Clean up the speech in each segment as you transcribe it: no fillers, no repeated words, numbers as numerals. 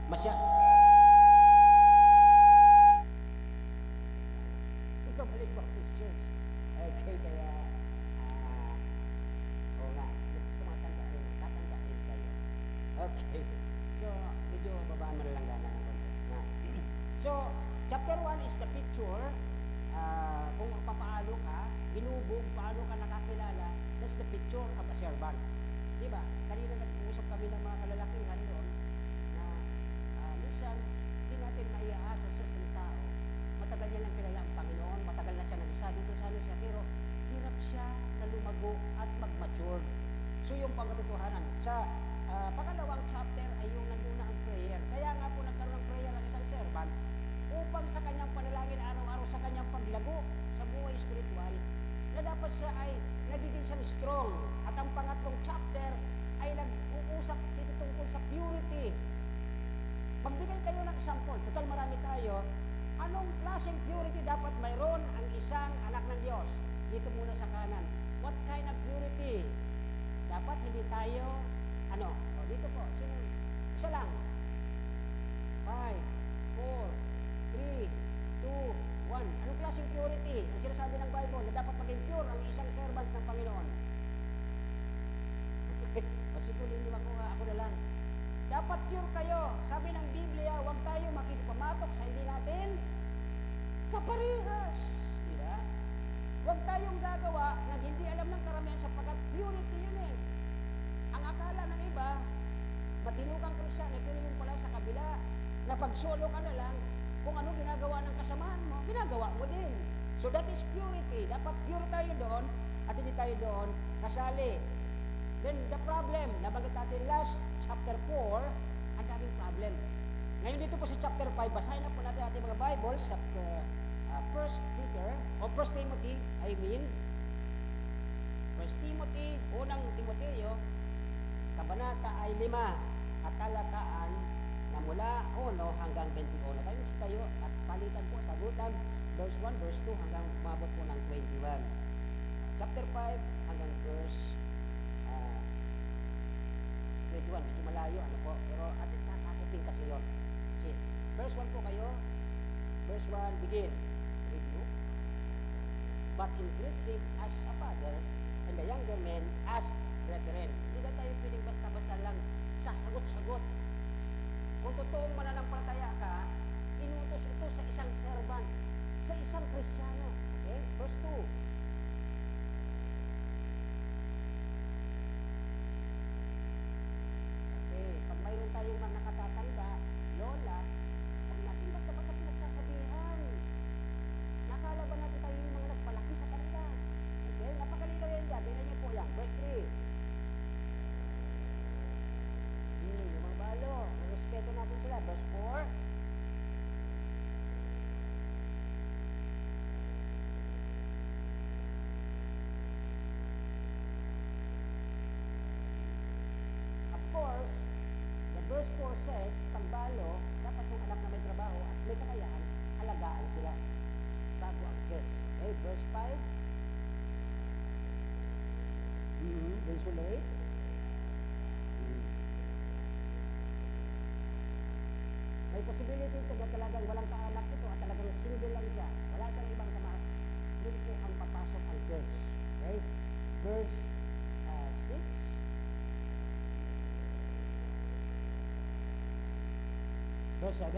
Masya, balik Baptist Church. Okay, kaya, oo nga, tumatanda rin, tatanda rin kayo. Okay, so, medyo babaan mo na lang gana ng konti. So, chapter 1 is the picture, kung papaano ka, inubog, paano ka nakakilala, that's the picture of a servant. Diba? Kanina nag-uusap kami ng mga kalalakihan doon, na minsan, hindi natin maiaasa sa isang tao. Matagal niya lang kilala ang Panginoon, matagal na siya nag-isa dito sa ano siya, pero hirap siya na lumago at mag-mature. So yung pangkatotohanan. Sa pangalawang chapter ay yung nandun na ang prayer. Kaya nga po nagkaroon ng prayer ang isang servant upang sa kanyang panalangin araw-araw, sa kanyang paglago sa buhay spiritual, na dapat siya ay nagiging siyang strong. At ang pangatlong chapter ay nag-uusap dito tungkol sa purity. Magbigay kayo ng example. Total marami tayo. Anong klaseng purity dapat mayroon ang isang anak ng Diyos? Dito muna sa kanan. What kind of purity? Dapat hindi tayo, dito po, sino? Isa lang. 5, 4, 3, 2, 1. Anong klaseng purity? Ang sinasabi ng Bible na dapat maging pure ang isang servant ng Panginoon. Siguro hindi ako na lang. Dapat pure kayo. Sabi ng Biblia, huwag tayo makikipamatok sa hindi natin kaparehas. Diba? Huwag tayong gagawa ng hindi alam ng karamihan sapagkat purity yun eh. Ang akala ng iba, matino kang Kristiyan, pero yung pala sa kabila, na pagsolo ka na lang, kung ano ginagawa ng kasamahan mo, ginagawa mo din. So that is purity. Dapat pure tayo doon at hindi tayo doon kasali. Then the problem, nabanggit natin last chapter 4, ang daming problem. Ngayon dito po sa chapter 5, basahin na po natin ating mga Bibles sa 1 Peter, o 1 Timothy, I mean, 1 Timothy, unang Timoteo, kabanata ay 5, at talataan na mula 1 hanggang 21. Tayo tayo at palitan po, sagutan, verse 1, verse 2, hanggang umabot po ng 21. Chapter 5 hanggang verse 21, medyo malayo, pero at least sasakupin kasi yun. See, verse 1 po kayo, verse 1, begin. Review. But entreat him as a father, and the younger men as brethren. Hindi na tayo piling basta-basta lang sasagot-sagot. Kung totoong mananampalataya ka, inutos ito sa isang servant, sa isang Kristiyano. Okay? Verse 2. Pag mayroon tayong mga nakatatanda, lola, huwag natin basta-basta pinagsasabihan. Nakala ba natin tayo yung mga nagpalaki sa kanila? Okay? Napakalinaw yan dyan. Tingnan niyo po yan. Verse 3. Yung mga balo, respeto natin sila. Verse 4. Of course, verse 4 says, pagbalo, dapat yung anak na may trabaho at may kakayahan, alagaan sila bago ang church. Okay, verse 5. Insulate. May possibility ito na talagang walang kaanak ito at talagang single lang siya. Wala siyang ibang kamaas. Yun po ang papasok ang church. Okay, verse 6. Verse 7.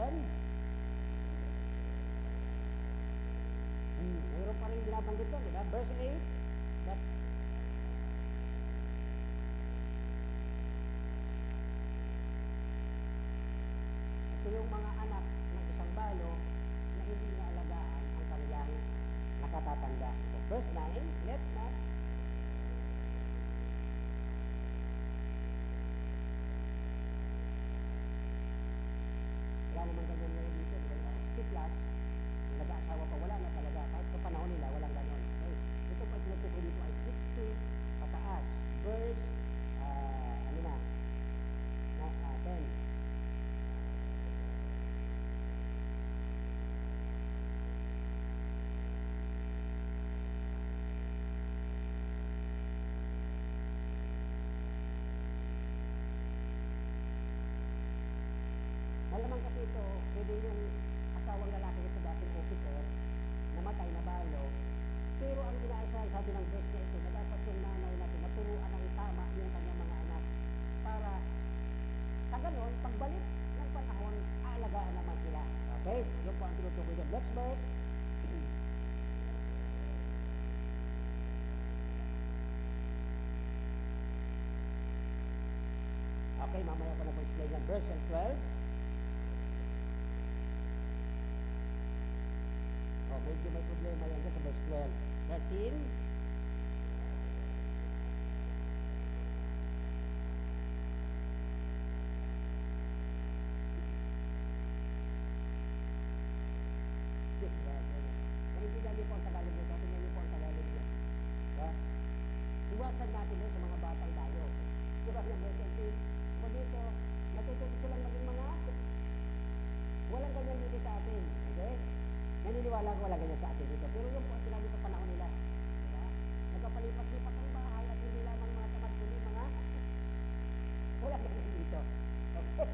Mayroon pa rin binabanggit doon, diba? Verse 8. That ito yung mga anak ng isang balo na hindi naalagaan ang kanilang nakatatanda. So, verse 9. Let not wala naman ganyan ngayon dito. Plus, nag-aasawa pa, wala na talaga. Kahit sa panahon nila, walang ganon. Okay. Ito pa, tinutukoy dito ay 60 Okay? Yun po ang tinutukoy doon. Next verse. Okay, mamaya ko na po explain yan. Verse 12. Oh, medyo may problema yan sa verse 12. 13. Naintindihan niyo po ang Tagalog nito. Tingnan niyo po ang Tagalog niyo. Diba? Iwasan natin yun sa mga batang tayo. Diba yung verse 18? So dito, natututo silang maging mga walang ganyan dito sa atin. Okay? Naniniwala ko walang ganyan sa atin dito. Pero yun po ang sinabi sa panahon nila. Diba? Nagpapalipat-lipat ang bahay at hindi lamang mga tamad kundi mga walang ganyan dito. Okay?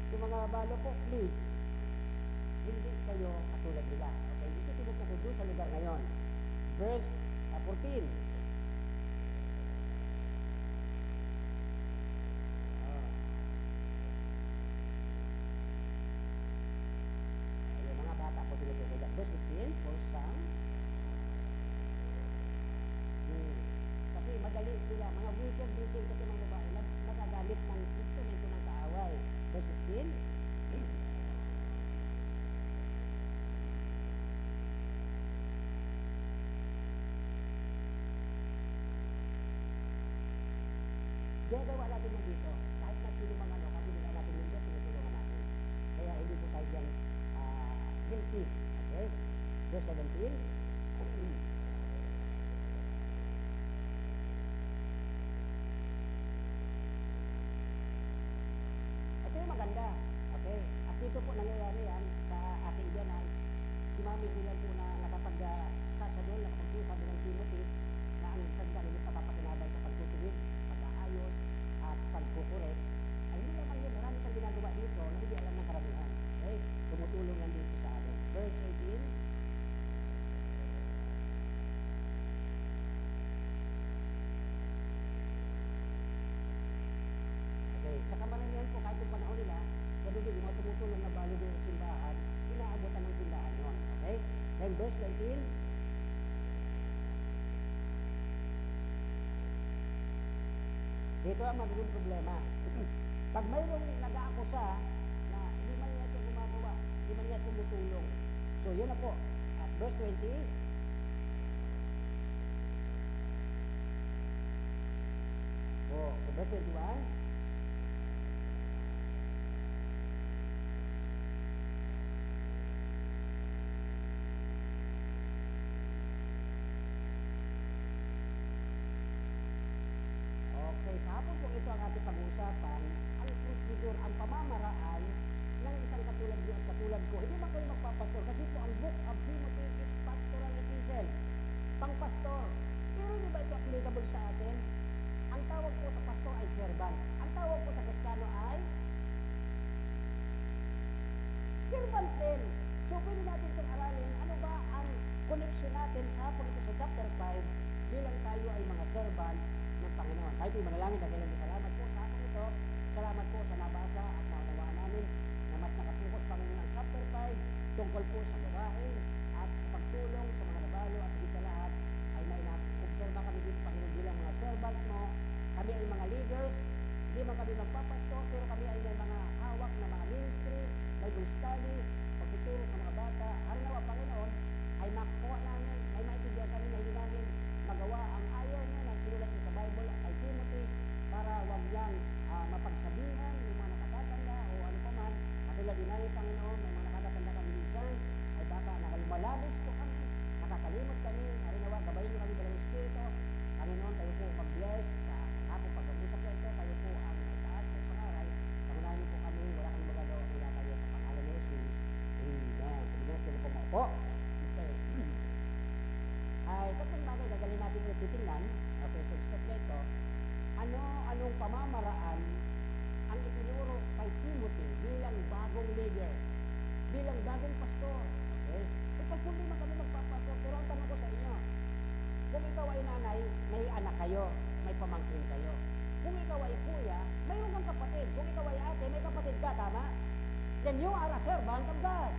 So mga balo po, please, hindi kayo katulad nila. Okay? Dito tinutukoy doon sa lugar ngayon. Verse 14. Verse 15, for some. Kasi madali sila, mga wicked kasi mga babae, nagagamit ng instrumento ng kaaway. Verse 16. Gagawa natin yan dito. Kahit na sino mga kahit hindi natin yung Diyos, tinutulungan natin. Kaya hindi po tayo dyan guilty. Okay? Verse 17. Ito yung maganda. Okay? At dito po nangyayari yan sa ating biyanan. Si Mami Bilan po na nakapag-sasadol, nakapag-sabi ng Timothy na ang sandali nito papakinabang sa pagtutuwid, pag-aayos, at pagkukurek. Ay hindi naman yun. Marami siyang ginagawa dito na hindi alam ng karamihan. Okay? Tumutulong yan dito sa atin. Verse 18. Okay, sa kamaramihan po kahit yung panahon nila, ganun din yung mga tumutulong na balo din sa simbahan, inaabutan ng simbahan yun. Okay? Then verse 19. Dito ang magiging problema. Pag mayroong nag-aakusa na hindi man niya ito gumagawa, hindi man niya tumutulong. So, yun na po. At verse 20. Oh, so verse 21. Okay, sa hapon po ito ang ating pag-uusapan, ang prosedur, ang pamamaraan ng isang katulad niyo at katulad ko. Hindi ba kayo magpapastor? Kasi po ang book of Timothy is pastoral epistle. Pang-pastor. Pero hindi ba ito applicable sa atin? Ang tawag po sa pastor ay servant. Ang tawag po sa Kristiyano ay servant din. So, pwede natin itong aralin, ano ba ang connection natin sa hapon ito sa chapter 5 bilang tayo ay mga servant ng Panginoon. Tayo po'y manalangin dahil salamat po sa hapon ito. Salamat po sa nabasa at naunawaan namin na mas nakapokus Panginoon ng chapter 5 tungkol po sa gawain at sa pagtulong sa mga nabalo at higit sa lahat ay may na-observa kami dito Panginoon bilang mga servant mo. Kami ay mga leaders, hindi man kami magpapastor, pero kami ay may mga hawak na mga ministry, Bible study, pagtuturo sa mga bata. Ang nawa Panginoon ay makuha namin, ay maintindihan kami na hindi namin magawa ang ayaw niya na sinulat niya sa Bible ay Timothy para wag niyang mapagsabihan ng mga nakatatanda o ano pa man. Katulad din namin Panginoon, may mga nakatatanda kami minsan ay baka nakalumalabis po kami, nakakalimot kami. Harinawa, gabayin niyo kami dalang Espiritu. Panginoon, tayo po mag-bless sa hapong pag-usap na ito. Tayo po ang may taas, may pangaral. Pangunahin niyo po kami, wala kami magagawa kung tayo sa pangalan ni Jesus. Amen. Pagbigas kayo po maupo. Ay, tatlong bagay, gagalin natin yung titingnan. Okay, so step na ito. Anong pamamaraan ang itinuro kay Timothy bilang bagong leader, bilang bagong pastor. Okay? Eh, pastor din kami magpapastor, pero ang tanong ko sa inyo, kung ikaw ay nanay, may anak kayo, may pamangkin kayo. Kung ikaw ay kuya, mayroon kang kapatid. Kung ikaw ay ate, may kapatid ka, tama? Then you are a servant of God.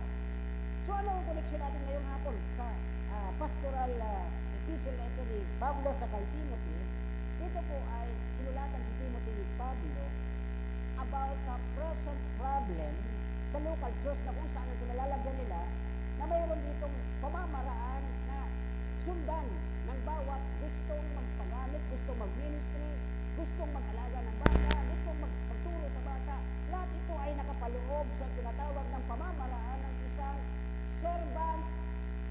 section natin ngayong hapon sa pastoral epistle na ito ni Pablo sa kay Timothy. Ito po ay sinulatan si Timothy ni Pablo about sa present problem sa local church na kung saan sila lalagyan nila na mayroon ditong pamamaraan na sundan ng bawat gustong magpagamit, gustong mag-ministry, gustong mag-alaga ng bata, gustong magturo sa bata. Lahat ito ay nakapaloob sa tinatawag ng pamamaraan ng isang servant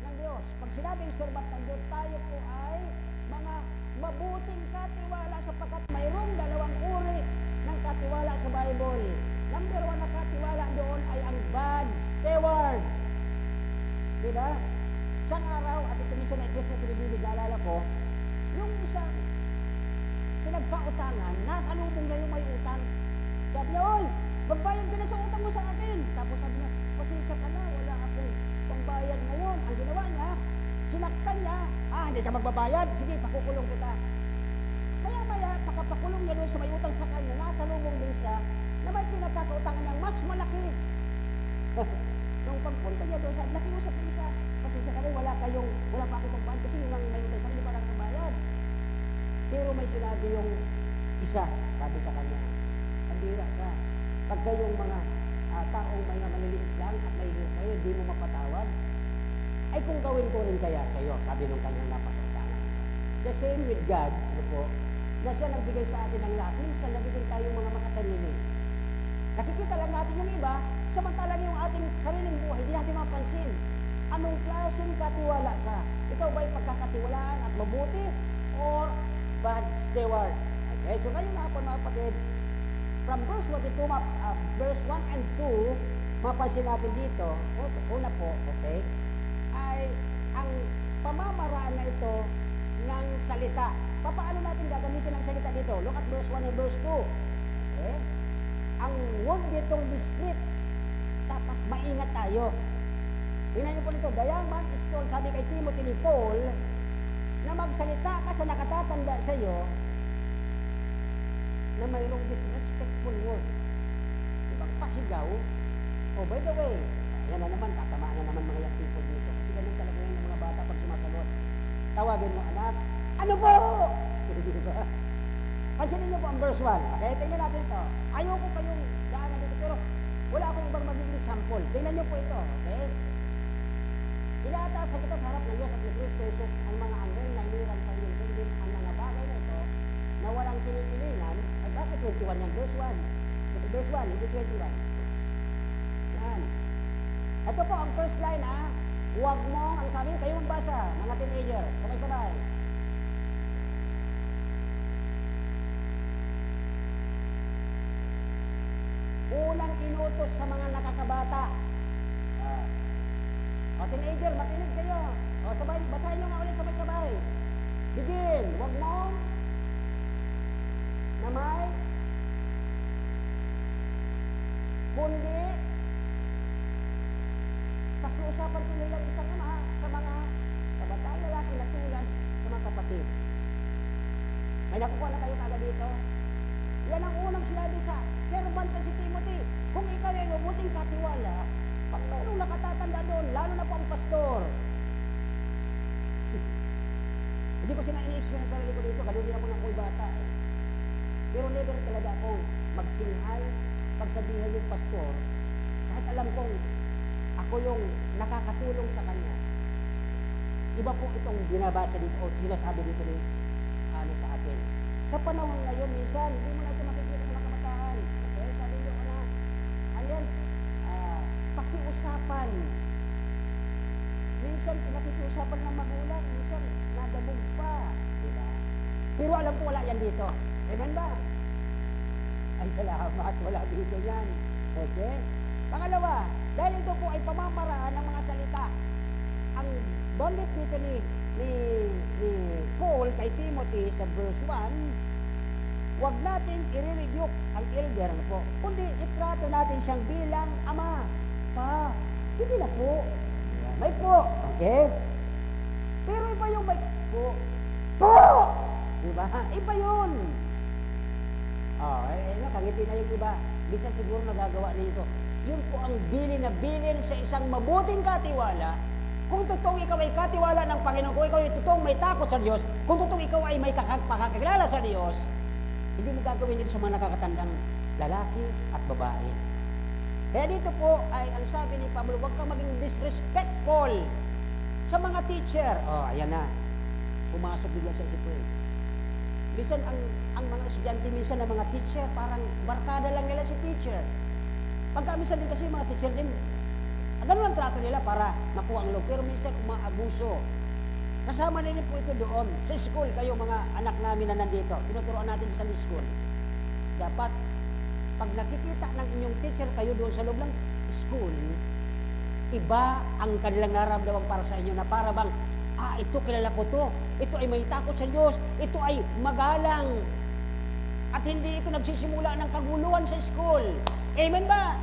ng Diyos. Pag sinabing servant ng Diyos, tayo po ay mga mabuting katiwala sapagkat mayroong dalawang uri ng katiwala sa Bible. Number one na katiwala doon ay ang bad steward. Diba? Isang araw, at ito minsan na iglesia pinibili, naalala ko, yung isang pinagpautangan, nasa lubong na yung may utang. Sabi niya, oy, magbayad ka na sa utang mo sa akin. Tapos sabi niya, pasensya ka na, wala akong pangbayad ngayon. Ang ginawa niya, sinaktan niya, hindi ka magbabayad, sige, pakukulong kita. Maya-maya, pagkapakulong niya doon sa may utang sa kanya, nasa lubong din siya, na may pinagkakautangan niyang mas malaki. Nung pagpunta niya doon, nakiusap din siya, pasensya ka na, wala pa akong pangbayad, kasi yung may utang sa hindi pa lang bayad. Pero may sinabi yung isa, sabi sa kanya, pambira ka, pagka yung mga taong may maliliit lang at may hirap kayo, hindi mo mapatawad, ay kung gawin ko rin kaya sa iyo, sabi nung kanyang napasautangan. The same with God, na siya nagbigay sa atin ng lahat, minsan nabigyan tayong mga makatalili. Nakikita lang natin yung iba, samantalang yung ating sariling buhay, hindi natin mapansin. Anong klaseng katiwala ka? Ikaw ba'y pagkakatiwalaan at mabuti? Or bad steward? Okay, so ngayon nga po mga kapatid, from verse 1 verse 1 and 2, mapansin natin dito, una po, okay, ay ang pamamaraan na ito ng salita. Paano natin gagamitin ang salita dito? Look at verse 1 and verse 2. Okay? Ang word ditong discreet, dapat maingat tayo. Tingnan niyo po nito, dayaman is told, sabi kay Timothy ni Paul, na magsalita ka sa nakatatanda sa iyo na mayroong disrespectful word. Ibang pasigaw. Oh, by the way, yan na naman, tatamaan na naman mga young people dito. Kasi ganun talaga yan ng mga bata pag sumasagot. Tawagin mo, anak, ano po? Diba? Pansinin niyo po ang verse 1. Okay, tingnan natin ito. Ayoko kayong daanan dito, pero wala akong ibang magiging sample. Tingnan niyo po ito, okay? Inaatasan kita sa harap ng Diyos at ni Kristo Jesus ang mga anghel na iniwan sa inyong sundin ang mga bagay na ito na walang pinipilinan. Ay bakit 21 yan? Verse 1. Verse 1, hindi 21. Yan. Ito po ang first line, huwag mo, ang sabi, kayo magbasa, mga teenager, sabay-sabay. Unang inutos sa mga nakakabata. Teenager, makinig kayo. Sabay, basahin nyo nga ulit sabay-sabay. Begin. Huwag mo na may kundi pakiusapan ko nilang isang ama sa mga kabataan lalaki na tulad sa mga kapatid. May nakukuha na kayo kagad dito? Yan ang unang sinabi sa servant na si Timothy. Kung ikaw ay mabuting katiwala, pag mayroong nakatatanda doon, lalo na po ang pastor. Hindi ko sina-experience sa sarili ko dito, ganun din ako ng ko'y bata. Pero never talaga akong magsinghal, pagsabihan yung pastor, kahit alam kong ako yung nakakatulong sa kanya. Iba po itong binabasa dito o sinasabi dito ni sa atin. Sa panahon ngayon, minsan, hindi mo na ito makikita sa mga kabataan. Okay, sabi niyo na, ayan, pakiusapan. Minsan, pinakikiusapan ng magulang, minsan, nadabog pa. Diba? Pero alam ko, wala yan dito. Amen ba? Ay, salamat, wala dito yan. Okay? Pangalawa, dahil ito po ay pamamaraan ng mga salita. Ang banggit dito ni Paul kay Timothy sa verse 1, huwag natin i-rebuke ang elder na po, kundi itrato natin siyang bilang ama. Pa, sige na po. May po. Okay? Pero iba yung may po. Po! Diba? Iba yun. Nakangiti na yung iba. Bisan siguro nagagawa nito. Yun po ang bilin na bilin sa isang mabuting katiwala Kung totoong ikaw ay katiwala ng Panginoon, kung ikaw ay totoong may takot sa Diyos, kung totoong ikaw ay may pakakilala sa Diyos, hindi mo gagawin ito sa mga nakakatandang lalaki at babae. Kaya dito po ay ang sabi ni Pablo, huwag kang maging disrespectful sa mga teacher. Oh, ayan na. Pumasok bigla sa isip ko eh. Minsan ang mga estudyante, minsan ang mga teacher, parang barkada lang nila si teacher. Pagka minsan din kasi mga teacher din, ganun ang trato nila para makuha ang loob. Pero minsan umaabuso. Kasama na rin po ito doon. Sa school, kayo mga anak namin na nandito, tinuturoan natin sa school. Dapat, pag nakikita ng inyong teacher kayo doon sa loob ng school, iba ang kanilang nararamdaman para sa inyo na para bang, ito kilala ko to, ito ay may takot sa Diyos, ito ay magalang. At hindi ito nagsisimula ng kaguluhan sa school. Amen ba?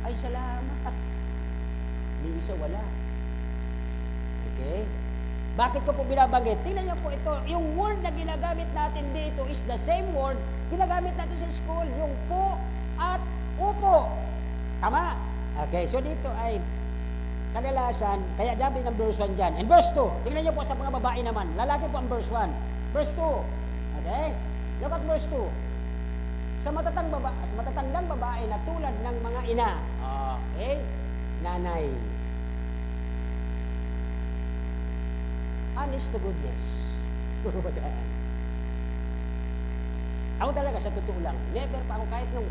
Ay, salamat. Hindi isa wala. Okay? Bakit ko po binabanggit? Tingnan niyo po ito, yung word na ginagamit natin dito is the same word ginagamit natin sa school, yung po at upo. Tama? Okay, so dito ay kadalasan, kaya sabi ng verse 1 dyan. And verse 2, tingnan niyo po sa mga babae naman. Lalaki po ang verse 1. Verse 2, okay? Look at verse 2. Sa matatandang babae na tulad ng mga ina. Okay? Nanay. Honest to goodness. Ako talaga, sa totoo lang, never pa ako kahit nung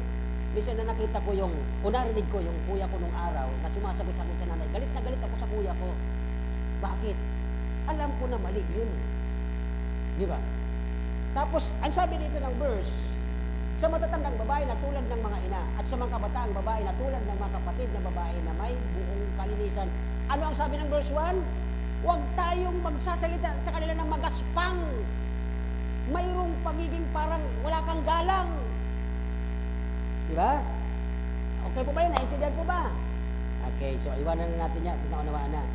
minsan na nakita ko yung, o narinig ko yung kuya ko nung araw na sumasagot sa akin sa nanay, galit na galit ako sa kuya ko. Bakit? Alam ko na mali yun. Di ba? Tapos, ang sabi dito ng verse, sa matatandang babae na tulad ng mga ina at sa mga kabataang babae na tulad ng mga kapatid na babae na may buong kalinisan. Ano ang sabi ng verse 1? Huwag tayong magsasalita sa kanila ng magaspang. Mayroong pagiging parang wala kang galang. Di ba? Okay po ba yun? Naintindihan po ba? Okay, so iwanan na natin yan sa naunawaan na.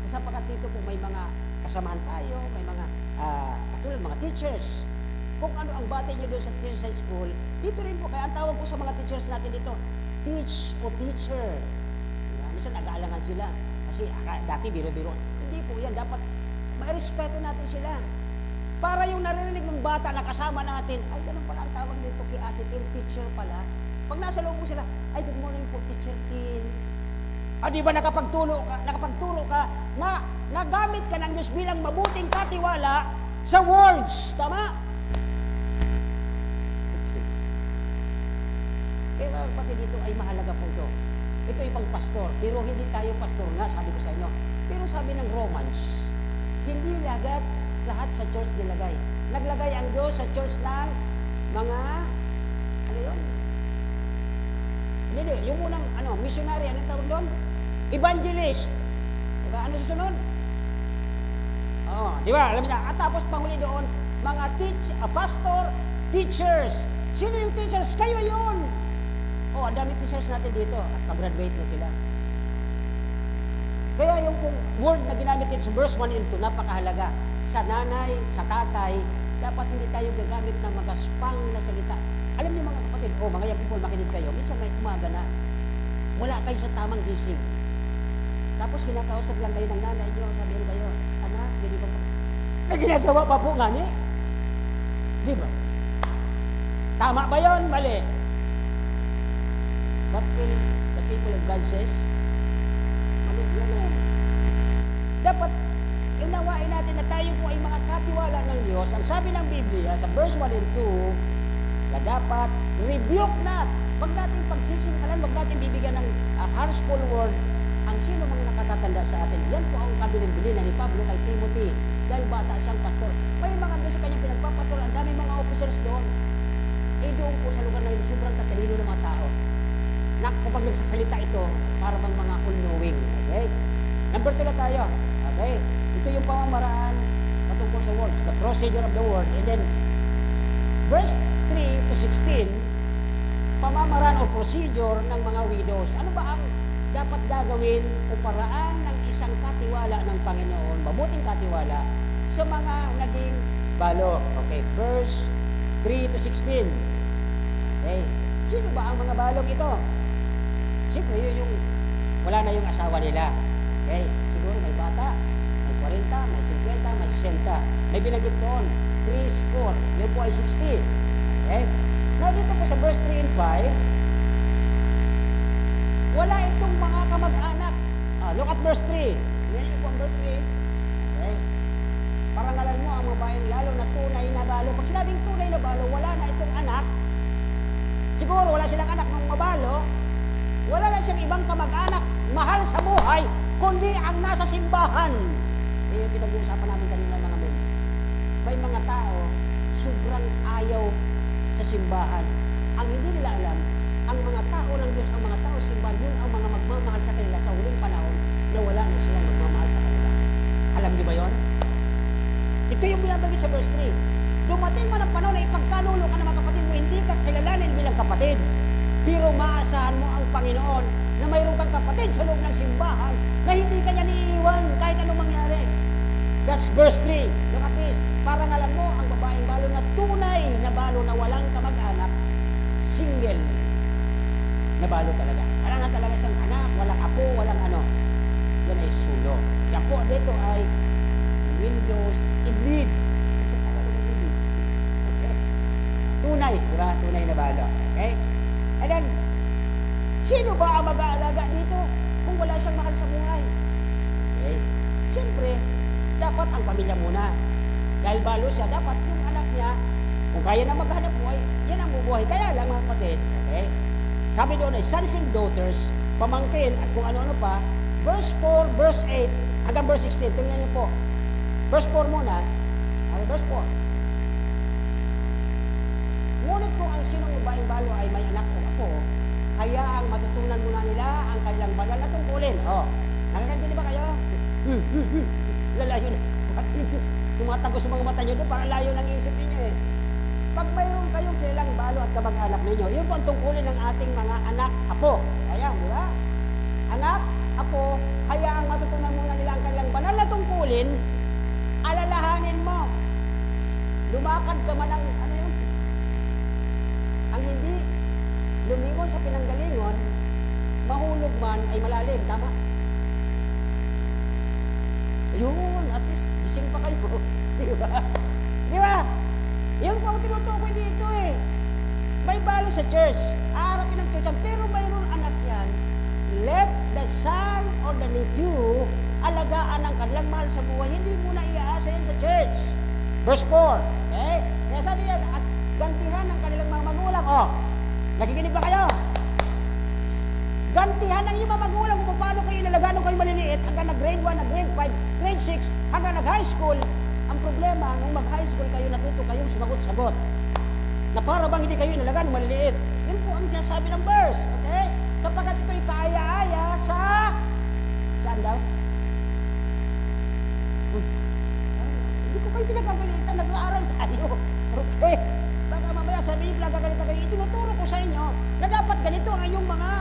Kasi pagkat dito po may mga kasamahan tayo, may mga katulad mga teachers. Kung ano ang batay nyo doon sa teacher sa school, dito rin po, kaya ang tawag po sa mga teachers natin dito, teach o teacher. Diba? Minsan nag-aalangan sila. Kasi dati biro-biro. Hindi po yan. Dapat ma-respeto natin sila. Para yung narinig ng bata na kasama natin, ay ganun pala ang tawag nito kay Ate Tin, teacher pala. Pag nasa loob mo sila, ay good morning po, Teacher Tin. Di ba nakapagturo ka, na nagamit ka ng Diyos bilang mabuting katiwala sa words. Tama? Okay. Pero pati dito ay mahalaga po ito. Ito ay pang pastor, pero hindi tayo pastor nga, sabi ko sa inyo. Pero sabi ng Romans, hindi lahat sa church nilagay. Naglagay ang Diyos sa church ng mga, ano yun? Hindi, yung unang, missionary, anong tawag doon? Evangelist. Diba? Ano susunod? Di ba? Alam niya. At tapos panghuli doon, mga pastor, teachers. Sino yung teachers? Kayo yun. Ang dami teachers natin dito at pag-graduate na sila. Kaya yung word na ginamit sa verse 1 and 2, napakahalaga. Sa nanay, sa tatay, dapat hindi tayo gagamit ng magaspang na salita. Alam niyo mga kapatid, mga young people, makinig kayo, minsan may umaga na, wala kayo sa tamang gising. Tapos kinakausap lang kayo ng nanay niyo, sabihin kayo, anak, hindi ko pa. May ginagawa pa po nga ni. Di ba? Tama ba yun? Mali. What will the people of God says? Mali yun eh. Dapat, unawain natin na tayo po ay mga katiwala ng Diyos. Ang sabi ng Biblia, sa verse 1 and 2, na dapat rebuke not. Huwag natin pagsisingkalan, huwag natin bibigyan ng harshful word ang sino mga nakatatanda sa atin. Yan po ang kabilin-bilin ni Pablo kay Timothy. Dahil bata siyang pastor. May mga gusto kanyang pinagpapastor, ang dami mga officers doon. Doon po sa lugar na yun, sobrang tatalino ng mga tao. Na kapag nagsasalita ito, para bang mga all-knowing. Okay? Number 2 na tayo. Okay? Ito yung pamamaraan patungkol sa words, the procedure of the word. And then, verse 3 to 16, pamamaraan o procedure ng mga widows. Ano ba ang dapat gagawin o paraan ng isang katiwala ng Panginoon, mabuting katiwala, sa mga naging balo? Okay, verse 3 to 16. Okay, sino ba ang mga balong ito? Siyempre, yun yung wala na yung asawa nila. Okay? Siguro may bata, may 40, may 50, may 60. May binanggit doon, 3 score. Yan po ay 60. Okay? Now, dito po sa verse 3 and 5, wala itong mga kamag-anak. Look at verse 3. Tingnan niyo po ang verse 3. Okay? Parangalan mo ang mga bayan lalo na tunay na balo. Pag sinabing tunay na balo, wala na itong anak. Siguro wala silang anak ng mabalo. Wala na siyang ibang kamag-anak mahal sa buhay, kundi ang nasa simbahan. Yung pinag-uusapan namin kanina mga men. May mga tao, sobrang ayaw sa simbahan. Ang hindi nila alam, ang mga tao ng Diyos, ang mga tao sa simbahan, yun ang mga magmamahal sa kanila sa huling panahon na wala na silang magmamahal sa kanila. Alam niyo ba yon? Ito yung binabanggit sa verse 3. Dumating man ang panahon na ipagkanulo ka ng mga kapatid mo, hindi ka kilalanin bilang kapatid. Pero maasahan mo ang Panginoon na mayroon kang kapatid sa loob ng simbahan na hindi ka niya niiwan kahit anong mangyari. That's verse 3. Look at this. Parang alam mo, ang babaeng balo na tunay na balo na walang kamag-anak, single na balo talaga. Wala na talaga siyang anak, walang apo, walang ano. Yan ay sulo. Yan po dito ay windows in need. Kasi talaga in need. Okay? Tunay, di ba? Tunay na balo. Okay? And then, sino ba ang mag-aalaga dito kung wala siyang mahal sa buhay? Okay? Siyempre, dapat ang pamilya muna. Dahil balo siya, dapat yung anak niya, kung kaya na maghanap buhay, yan ang bubuhay. Kaya lang mga kapatid, okay? Sabi doon ay sons and daughters, pamangkin, at kung ano-ano pa, verse 4, verse 8, hanggang verse 16, tingnan niyo po. Verse 4 muna, verse 4. Ngunit kung ang sinong babaeng balo ay may anak o apo, kaya ang matutunan muna nila ang kanilang banal na tungkulin. Nakakantindi ba kayo? Lalayo na. Tumatagos sa mga mata nyo doon, parang layo ng isip ninyo eh. Pag mayroon kayong kilalang balo at kamag-anak ninyo, yun po ang tungkulin ng ating mga anak, apo. Ayan, di ba? Anak, apo, kaya ang matutunan muna nila ang kanilang banal na tungkulin, alalahanin mo. Lumakad ka man ang, ano yun? Ang hindi lumingon sa pinanggalingon, mahulog man ay malalim. Tama? Ayun, at least gising pa kayo. Di ba? Di ba? Yan po ang tinutukoy dito eh. May balo sa church. Aarapin ng church. Pero mayroon anak yan. Let the son or the nephew alagaan ang kanilang mahal sa buhay. Hindi mo na iaasa yan sa church. Verse 4. Okay? Kaya sabi yan, at gantihan ang kanilang mga magulang. Nakikinig ba kayo? Gantihan ng iyong mga magulang kung paano kayo inalagaan kayo maliliit hanggang nag-grade 1, nag-grade 5, grade 6, hanggang nag-high school. Ang problema, nung mag-high school kayo, natuto kayong sumagot-sagot. Na para bang hindi kayo inalagaan maliliit. Yun po ang sinasabi ng verse. Okay? Sapagkat ito'y kaaya-aya sa... Saan daw? Hindi ko kayo pinagagalitan. Nag-aaral tayo. Okay? Baka mamaya sabihin, pinagagalitan kayo. Itinuturo ko sa inyo na dapat ganito ang inyong mga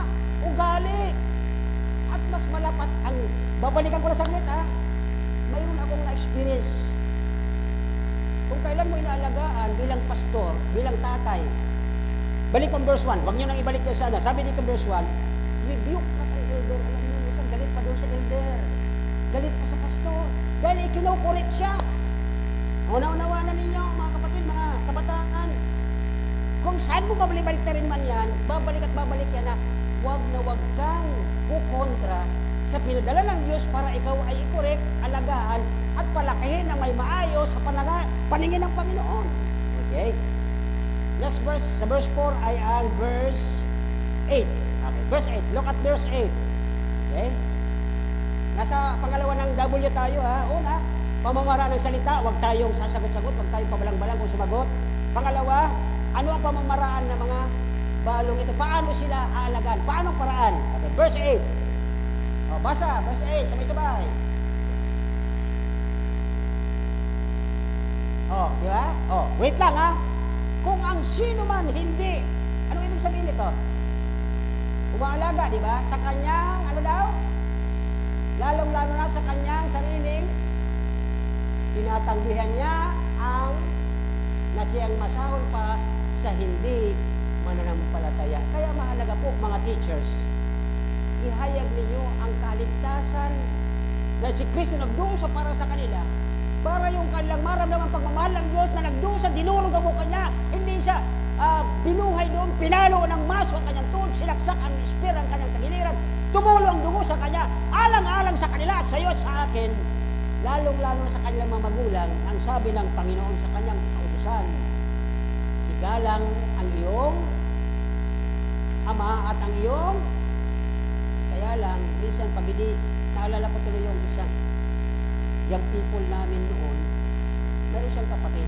ugali. At mas malapat ang... Babalikan ko na saglit, ha? Mayroon akong na-experience. Kung kailan mo inaalagaan bilang pastor, bilang tatay, balik pang verse 1. Huwag nyo nang ibalik kayo sana. Sabi dito verse 1, rebuke not an elder. Alam nyo, isang galit pa doon sa elder. Galit pa sa pastor. Dahil ikinokorek siya. Una-unawa na ninyo, mga kapatid, mga kabataan. Kung saan mo babalik-balik na rin man yan, babalik at babalik yan na wag kang kukontra sa pinadala ng Diyos para ikaw ay i-correct, alagaan, at palakihin na may maayos sa paningin ng Panginoon. Okay? Next verse, sa verse 4 ay ang verse 8. Okay, verse 8. Look at verse 8. Okay? Nasa pangalawa ng W tayo, ha? Una, pamamaraan ng salita, huwag tayong sasagot-sagot, huwag tayong pabalang-balang kung sumagot. Pangalawa, ano ang pamamaraan ng mga balong ito? Paano sila aalagaan? Paano paraan? Okay, verse 8. Basa, verse 8, sabay-sabay. Di ba? Wait lang, ha? Kung ang sino man hindi, anong ibig sabihin nito? Umaalaga, di ba? Sa kanyang, ano daw? Lalong-lalo na sa kanyang sariling, tinatanggihan niya ang na siyang masahol pa sa hindi mananampalataya. Kaya mahalaga po, mga teachers, ihayag ninyo ang kaligtasan na si Kristo nagdusa para sa kanila, para yung kanilang maramdaman pagmamahal ng Diyos na nagdusa, dinurog ang mukha niya, hindi siya binuhay doon, pinalo ng maso ang kanyang tuhod, silaksak ang espira ang kanyang tagiliran, tumulo ang dugo sa kanya, alang-alang sa kanila at sa iyo at sa akin, lalong-lalo sa kanilang mga magulang, ang sabi ng Panginoon sa kanyang kautusan, igalang ang iyong ama at ang iyong, kaya lang, minsan pag hindi, naalala ko tuloy yung isang young people namin noon, meron siyang kapatid.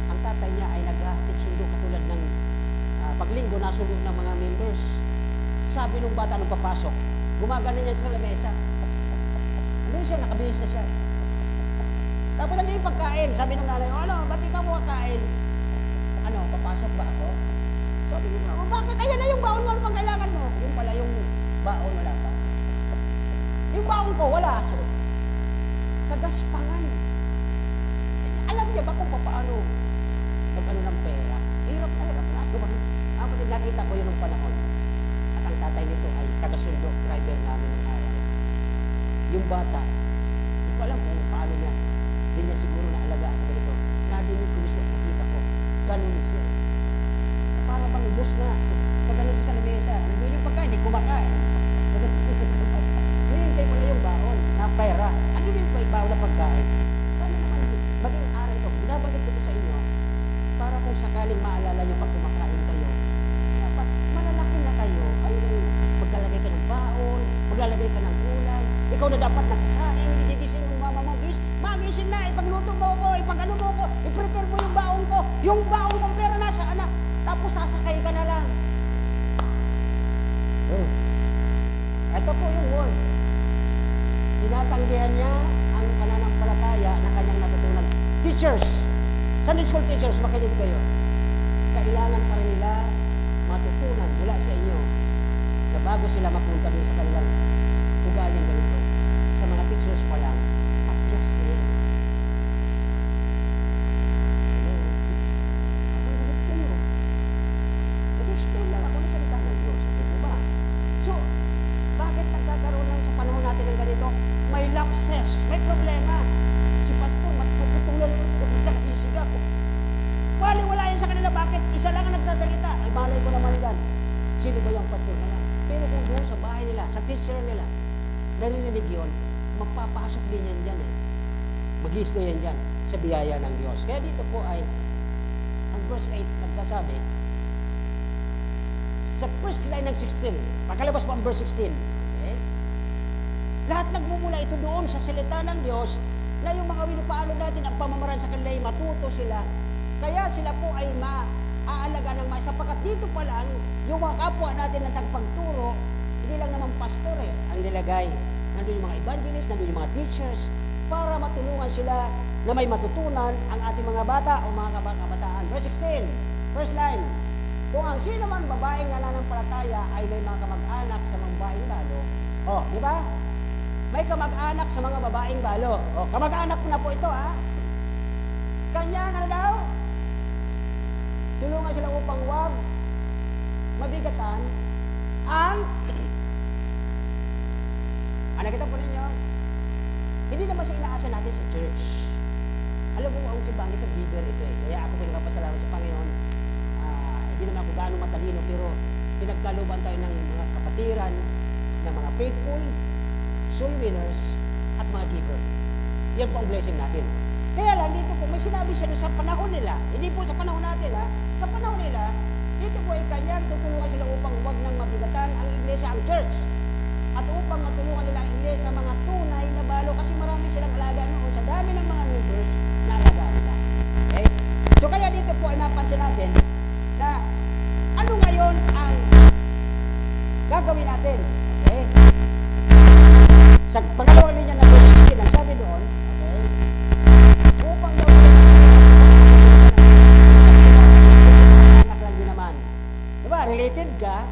Ang tatay niya ay naghahatid sundo katulad ng paglinggo na sundo ng mga members. Sabi nung bata nung papasok, gumagana niya sa lamesa. Ano siya, nakabihis na siya. Tapos ano yung pagkain? Sabi nung nanay, ano, ba't ikaw mo kakain? Ano, papasok ba ako? Sabi nung, bakit? Ayan na yung baon mo, ano pang kailangan mo? Yung pala yung baon, wala pa. Yung baon ko, wala. Kagaspangan. Alam niya ba kung paano mag-ano ng pera? Hirap na. Kapatid, nakita ko yun ng panahon. At ang tatay nito ay taga-sundo, driver namin ng araw. Yung bata, hindi ko alam kung paano niya. Hindi niya siguro naalagaan sa ganito. Nadinig ko mismo, nakita ko. Ganun siya. Para bang ubos na. Pag-ano siya sa lamesa. Nandun yung pagkain, hindi kumakain. Hinihintay mo na yung baon na pera. Ano yung baon na pagkain? Sana naman maging aral ko. Binabanggit ko sa inyo para kung sakaling maalala nyo pag kumakain kayo, dapat malalaki na kayo. Ayun na yun. Maglalagay ka ng baon, maglalagay ka ng ulam. Ikaw na dapat nagsasaing, gigising yung mama mo. Magising na, ipagluto mo ko, ipag-ano mo ko, i-prepare mo yung baon ko. Yung baon kong pera nasa anak. Tapos sasakay ka na lang. Ito po yung word. Tinatanggihan niya ang pananampalataya na kanyang natutunan. Teachers, Sunday school teachers, makinig kayo. Kailangan pa rin nila matutunan mula sa inyo na bago sila mapunta dun sa kanilang ugaling ganito. Sa mga teachers pa lang, tagyas na yan. Nag-explain lang ako na salita ng Diyos. Diba? So, bakit nagkakaroon lang sa panahon natin ng ganito? May lapses, may problema. Si pastor, magpuputulan sa kasisigaw. Wala yan sa kanila. Bakit? Isa lang ang nagsasalita. Ay, malay ko naman yan. Sino ba yung pastor na yan? Pero kung doon sa bahay nila, sa teacher nila, narinig yun, magpapasok din yan dyan eh. Mag-i-stay yan dyan sa biyaya ng Diyos. Kaya dito po ay, ang verse 8 nagsasabi, sa first line ng 16, pagkalabas po ang verse 16, okay? Lahat nagmumula ito doon sa salita ng Diyos na yung mga winupaano natin ang pamamaraan sa kanila ay matuto sila. Kaya sila po ay maaalaga ng mais. Sapagkat dito pa lang, yung mga kapwa natin na tagpagturo, hindi lang naman pastor ang nilagay. Nandun yung mga evangelists, nandun yung mga teachers, para matulungan sila na may matutunan ang ating mga bata o mga kabataan. Verse 16, first line, kung ang sino man babaeng nananampalataya ay may mga kamag-anak sa mga babaeng balo. Di ba? May kamag-anak sa mga babaeng balo. Kamag-anak ko na po ito, ha? Kanya, ano daw? Tulungan sila upang wag mabigatan ang nakita po ninyo, hindi naman siya inaasa natin sa church. Alam mo, ang simbang ito, giver ito eh. Kaya ako pinagpapasalamat sa Panginoon. Hindi naman ako gaano matalino, pero pinagkaluban tayo ng mga kapatiran, ng mga faithful, soul winners, at mga giver. Yan po ang blessing natin. Kaya lang, dito po, may sinabi siya sa panahon nila, hindi po sa panahon natin, sa panahon nila, dito po ay kanyang tutulungan sila upang huwag nang mabigatan ang iglesia, ang church. At upang matulungan nila ang iglesia, mga tunay na balo, kasi marami silang alaga noon sa dami ng mga members na alaga nila. Okay? So kaya dito po ay napansin natin na ano ngayon ang gagawin natin. Okay? Sa pangalawang linya na verse 16, ang sabi doon, okay, upang daw sila anak lang din naman. Diba, related ka,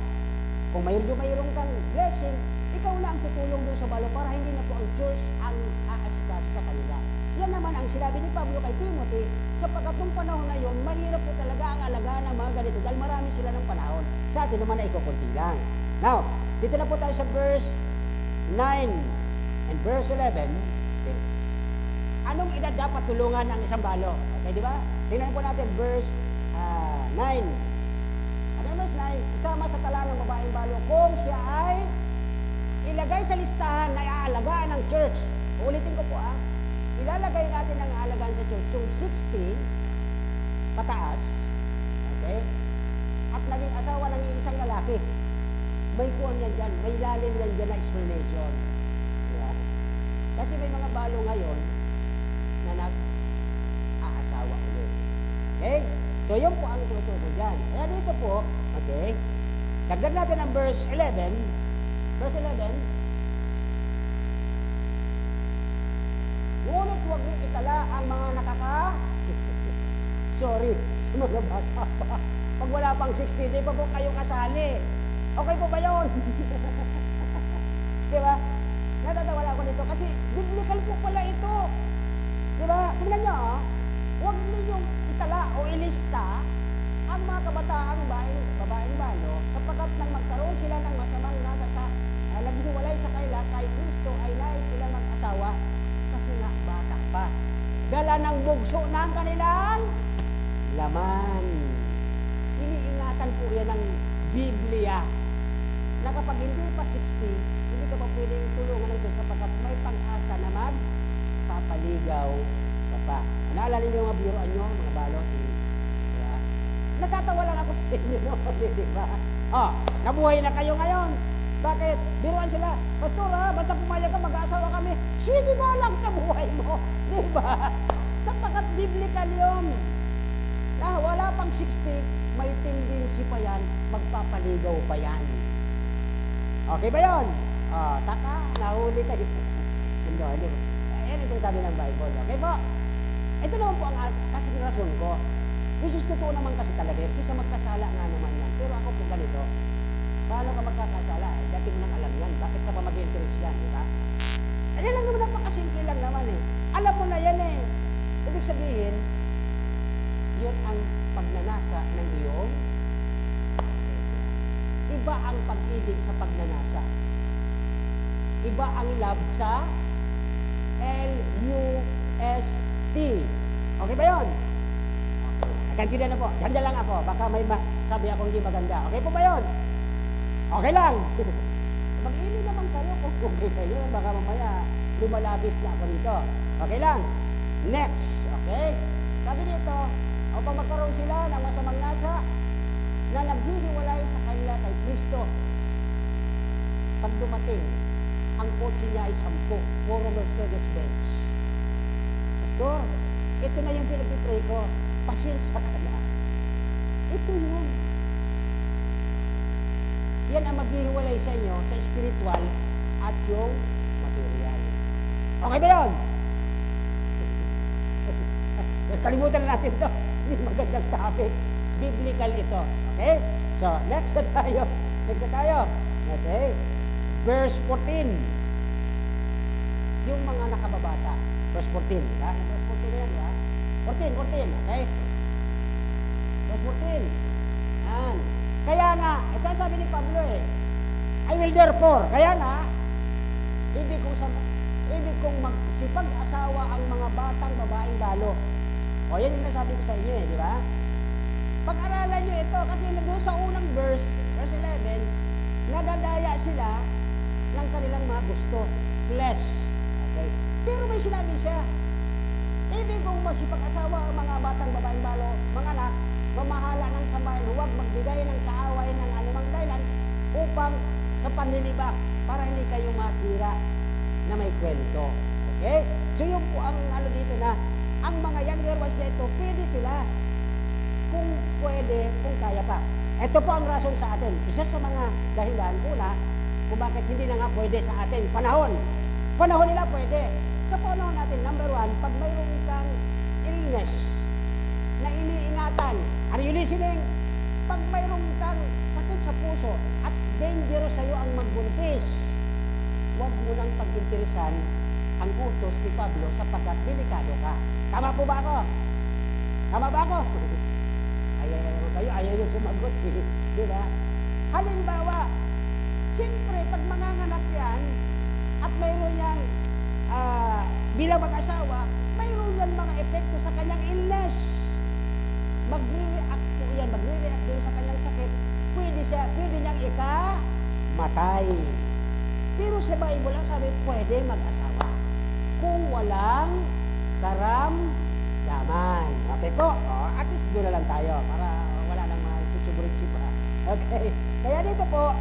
kung mayroon kang blessing, ikaw na ang tutulong doon sa balo para hindi na po ang church ang aasikaso sa kanila. Yan naman ang sinabi ni Pablo kay Timothy, sapagkat nung panahon na yon, mahirap po talaga ang alagaan ng mga ganito dahil marami sila ng panahon. Sa atin naman ay kukunti lang. Now, dito na po tayo sa verse 9 and and verse 11, okay, anong edad dapat tulungan ang isang balo? Okay, di ba? Tingnan po natin verse 9. Ano verse 9? Isama sa tala ng babaeng balo kung siya ay ilagay sa listahan na iaalagaan ng church. Uulitin ko po ilalagay natin ang aalagaan sa church yung 60 pataas, okay? At naging asawa ng isang lalaki. May kuwan yan dyan, may lalim yan dyan na explanation. Diba? Kasi may mga balo ngayon na nag-aasawa ulit. Okay? So, yun po ang tutubo dyan. Kaya dito po, okay, dagdag natin ang verse 11. Verse 11, ngunit huwag niyo itala ang mga sorry, sa mga bata pa. Pag wala pang 60, di pa po kayong kasali. Okay po ba yun? Di ba? Natatawala ako nito kasi biblical po pala ito. Di ba? Tingnan nyo, huwag ninyong itala o ilista ang mga kabataang babaeng balo sapagkat nang magkaroon sila ng masamang nasa sa naghiwalay sa kanila kay Kristo ay nais nilang mag-asawa kasi nga bata pa. Dala ng bugso ng kanilang laman. Iniingatan po yan ng Biblia na kapag hindi pa 60, hindi ka pa pwedeng tulungan ng Diyos sapagkat may pang-asa na magpapaligaw ka pa. Naalala niyo yung mga biroan nyo, mga balo, diba? Natatawa lang ako sa inyo, no? Di ba? Nabuhay na kayo ngayon. Bakit? Biruan sila. Pastor, basta pumayag ka, mag-aasawa kami. Sige ba lang sa buhay mo? Di ba? Sapagkat biblical yun. Na wala pang 60, may tendency pa yan, magpapaligaw pa yan. Okay ba yun? Saka, nahuli kayo. Hindi ba? Yan ang sinasabi ng Bible. Okay po? Ito naman po ang kasing rason ko. Which is totoo naman kasi talaga. Kisa magkasala nga naman yan. Pero ako po ganito. Paano ka magkakasala? Dati mo nang alam yan. Bakit ka pa mag-interest yan? Di ba? Yan lang naman, napakasimple lang naman eh. Alam mo na yan eh. Ibig sabihin, yun ang pagnanasa ng iyong iba ang pag-ibig sa pagnanasa. Iba ang love sa L-U-S-T. Okay ba yun? Nagkantinan na po. Ganda lang ako. Baka may sabi ako hindi maganda. Okay po ba yun? Okay lang. Mag-ini naman kayo kung okay sa inyo. Baka mamaya lumalabis na ako dito. Okay lang. Next. Okay? Sabi dito, upang magkaroon sila ng masamang nasa na naghihiwalay sa kanila kay Kristo. Pag dumating, ang kotse niya ay 10. Puro Mercedes-Benz. Pastor, ito na yung pinag-pray ko. Pasensya ka na. Ito yun. Yan ang maghihiwalay sa inyo sa spiritual at yung material. Okay ba yun? Kalimutan na natin ito. Hindi magandang topic. Biblical ito. Okay? So, next na tayo. Okay? Verse 14. Yung mga nakababata. Verse 14. Diba? Verse 14 na yan, diba? 14. Okay? Verse 14. Yan. Kaya nga, ito sabi ni Pablo I will therefore, kaya nga, ibig kong magsipag-asawa ang mga batang babaeng balo. O, yan yung sinasabi ko sa inyo di ba? Pag-aralan nyo ito, kasi doon sa unang verse 11, nadadaya sila ng kanilang mga gusto. Flesh. Okay? Pero may sinabi siya, ibig kong magsipag-asawa ang mga batang babaeng balo, mga anak, mamahala ng samayan, huwag magbigay ng kaaway ng anumang dahilan upang sa panlilibak para hindi kayo masira na may kwento. Okay? So yun po ang dito na ang mga younger ones na ito, pwede sila kung pwede, kung kaya pa. Ito po ang rason sa atin. Isa sa mga dahilan, una, kung bakit hindi na nga pwede sa atin. Panahon nila pwede. Sa panahon natin, number 1, pag mayroon kang illness na iniingatan, are you listening? Pag mayroon kang sakit sa puso at dangerous sa iyo ang magbuntis, huwag mo nang pag-interesan ang utos ni Pablo sapagkat delikado ka. Tama po ba ako? Ayaw nyo sumagot. Di ba? Halimbawa, siyempre, pag manganganak yan, at mayroon niyang bilang mag-asawa, mayroon yan mga epekto sa kanyang illness. Magre-react po yan, magre-react din sa kanyang sakit. Pwede niyang ikamatay. Pero sa Bible lang sabi, pwede mag-asawa kung walang karamdaman. Okay po? At least doon na lang tayo para wala nang mga chuchuburitsi pa. Okay? Kaya dito po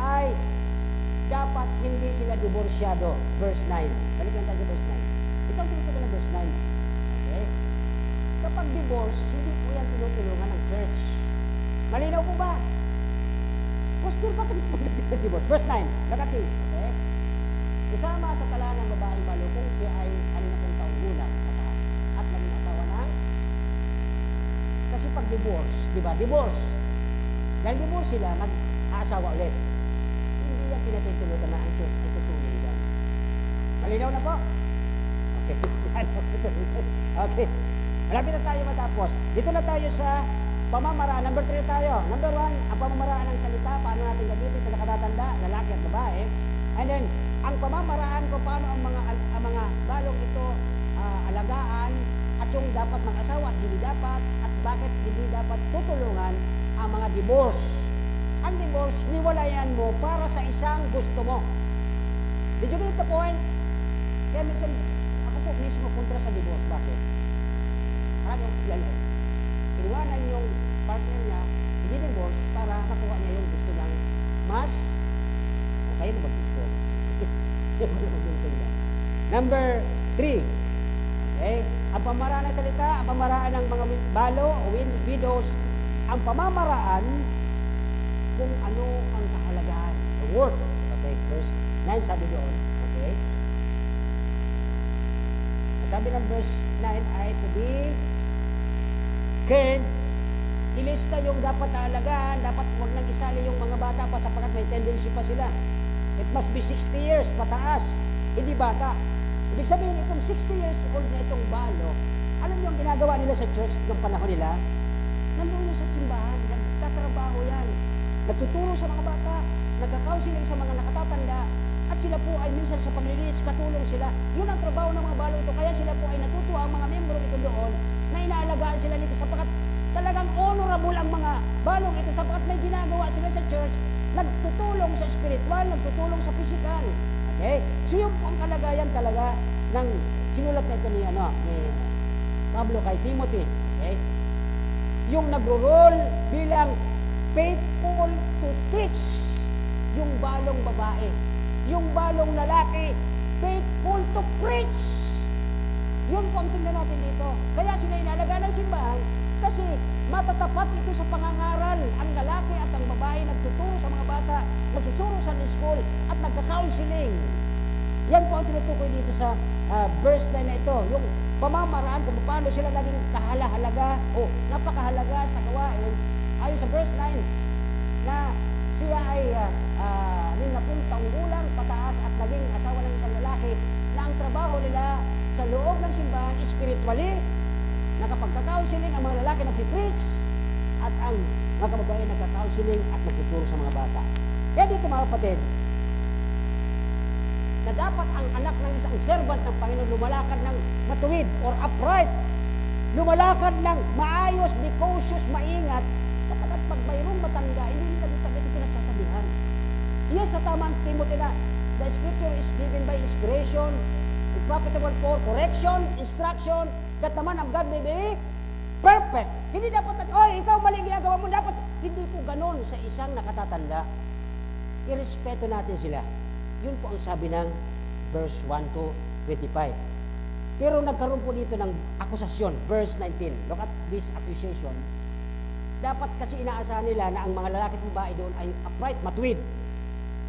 ay dapat hindi sila divorsyado. Verse 9. Balik lang tayo sa verse 9. Itong tinutuloy na verse 9. Okay? Kapag divorce, hindi po yan tinutulungan ng church. Malinaw po ba? Pastor, bakit divorce? Verse 9. Nakating. Okay? Isama sa tala ng babaeng balo kung siya ay 60 taong gulang at naging asawa ng kasi pag divorce, di ba? Divorce. Dahil divorce sila, mag-aasawa ulit. Hindi yan pinatitulutan na ang church ay tutulong yan. Malinaw na po? Okay. Okay. Malapit na tayo matapos. Dito na tayo sa pamamaraan. Number 3 tayo. Number 1, ang pamamaraan ng salita, paano natin gamitin sa nakatatanda, lalaki at babae. And then, ang pamamaraan kung paano ang mga balong ito alagaan at yung dapat mag-asawa at hindi dapat at bakit hindi dapat tutulungan ang mga divorce. Ang divorce, hiwalayan mo para sa isang gusto mo. Did you get the point? Kaya minsan, ako po mismo kontra sa divorce. Bakit? Parang yan eh. Iwanan yung partner niya, hindi divorce para makuha niya yung gusto ng mas okay na mag-gusto. Number 3. Okay? Ang pamaraan ng salita, ang pamaraan ng mga balo o widows, ang pamamaraan kung ano ang kahalagahan. The word. Okay, verse 9 sabi doon. Okay? Sabi ng verse 9 ay to be cared. Ilista yung dapat naalagaan, dapat huwag nang isali yung mga bata pa sapagkat may tendency pa sila. It must be 60 years pataas, hindi bata. Ibig sabihin, itong 60 years old na itong balo, alam niyo ang ginagawa nila sa church ng panahon nila? Nandun sa simbahan, nagtatrabaho yan. Nagtuturo sa mga bata, nagka-counseling sa mga nakatatanda, at sila po ay minsan sa paglilinis, katulong sila. Yun ang trabaho ng mga balo ito, kaya sila po ay natutuwa ang mga membro ito doon, na inaalagaan sila nito sapagkat talagang honorable ang mga balong ito sapagkat may ginagawa sila sa church, nagtutulong sa spiritual, nagtutulong sa physical. Okay? So yung ang kalagayan talaga ng sinulat na ito ni Pablo kay Timothy. Okay? Yung nagro-role bilang faithful to teach yung balong babae. Yung balong lalaki, faithful to preach. Yun po ang tingnan natin dito. Kaya sila inalagaan ng simbahan kasi matatapat ito sa pangangaral. Ang lalaki at ang babae nagtuturo sa mga bata, nagsusuro sa school at nagka-counseling. Yan po ang tinutukoy dito sa verse 9 na ito. Yung pamamaraan kung paano sila naging kahalaga o napakahalaga sa gawain. Ayon sa verse 9 na siya ay 50 taong gulang pataas at naging asawa ng isang lalaki na ang trabaho nila sa loob ng simbahan spiritually, nakapagka-counseling ang mga lalaki nagpi-preach at ang mga kababae nagka-counseling at nagtuturo sa mga bata. Kaya dito mga kapatid, na dapat ang anak ng isang servant ng Panginoon lumalakad ng matuwid or upright, lumalakad ng maayos, be cautious, maingat, sapagkat pag mayroong matanda, hindi nila sabihin ito nagsasabihan. Yes, na tama ang Timothy na the scripture is given by inspiration, profitable for correction, instruction, that the man of God may be perfect. Hindi dapat ikaw mali ginagawa mo, dapat hindi po ganon sa isang nakatatanda. Irespeto natin sila. Yun po ang sabi ng verse 1 to 25. Pero nagkaroon po dito ng akusasyon, verse 19. Look at this accusation. Dapat kasi inaasahan nila na ang mga lalaki at babae doon ay upright, matuwid.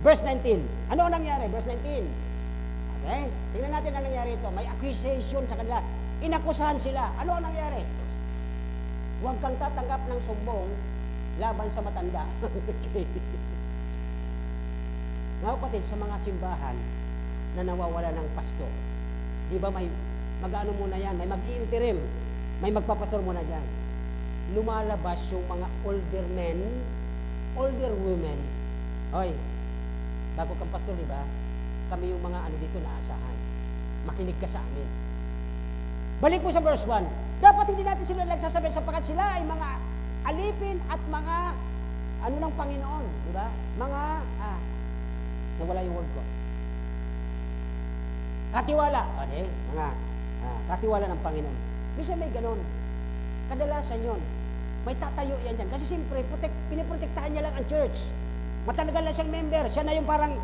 Verse 19. Ano ang nangyari? Verse 19. Okay? Tingnan natin ang nangyari ito. May accusation sa kanila. Inakusahan sila. Ano ang nangyari? Huwag kang tatanggap ng sumbong laban sa matanda. Okay. Mga kapatid, sa mga simbahan na nawawala ng pastor, di ba may mag-ano muna yan, may mag-interim, may magpapastor muna dyan. Lumalabas yung mga older men, older women. Hoy, bago kang pastor, di ba? Kami yung mga ano dito naasahan. makinig ka sa amin. Balik mo sa verse 1. Dapat hindi natin sila nagsasabi sapagkat sila ay mga alipin at mga ano ng Panginoon, di ba? Mga, nawala yung word ko. Katiwala. Okay? Mga katiwala ng Panginoon. Bisa may ganon. Kadalasan yon. May tatayo yan dyan. Kasi siyempre, piniprotektahan niya lang ang church. Matalagal na siyang member. Siya na yung parang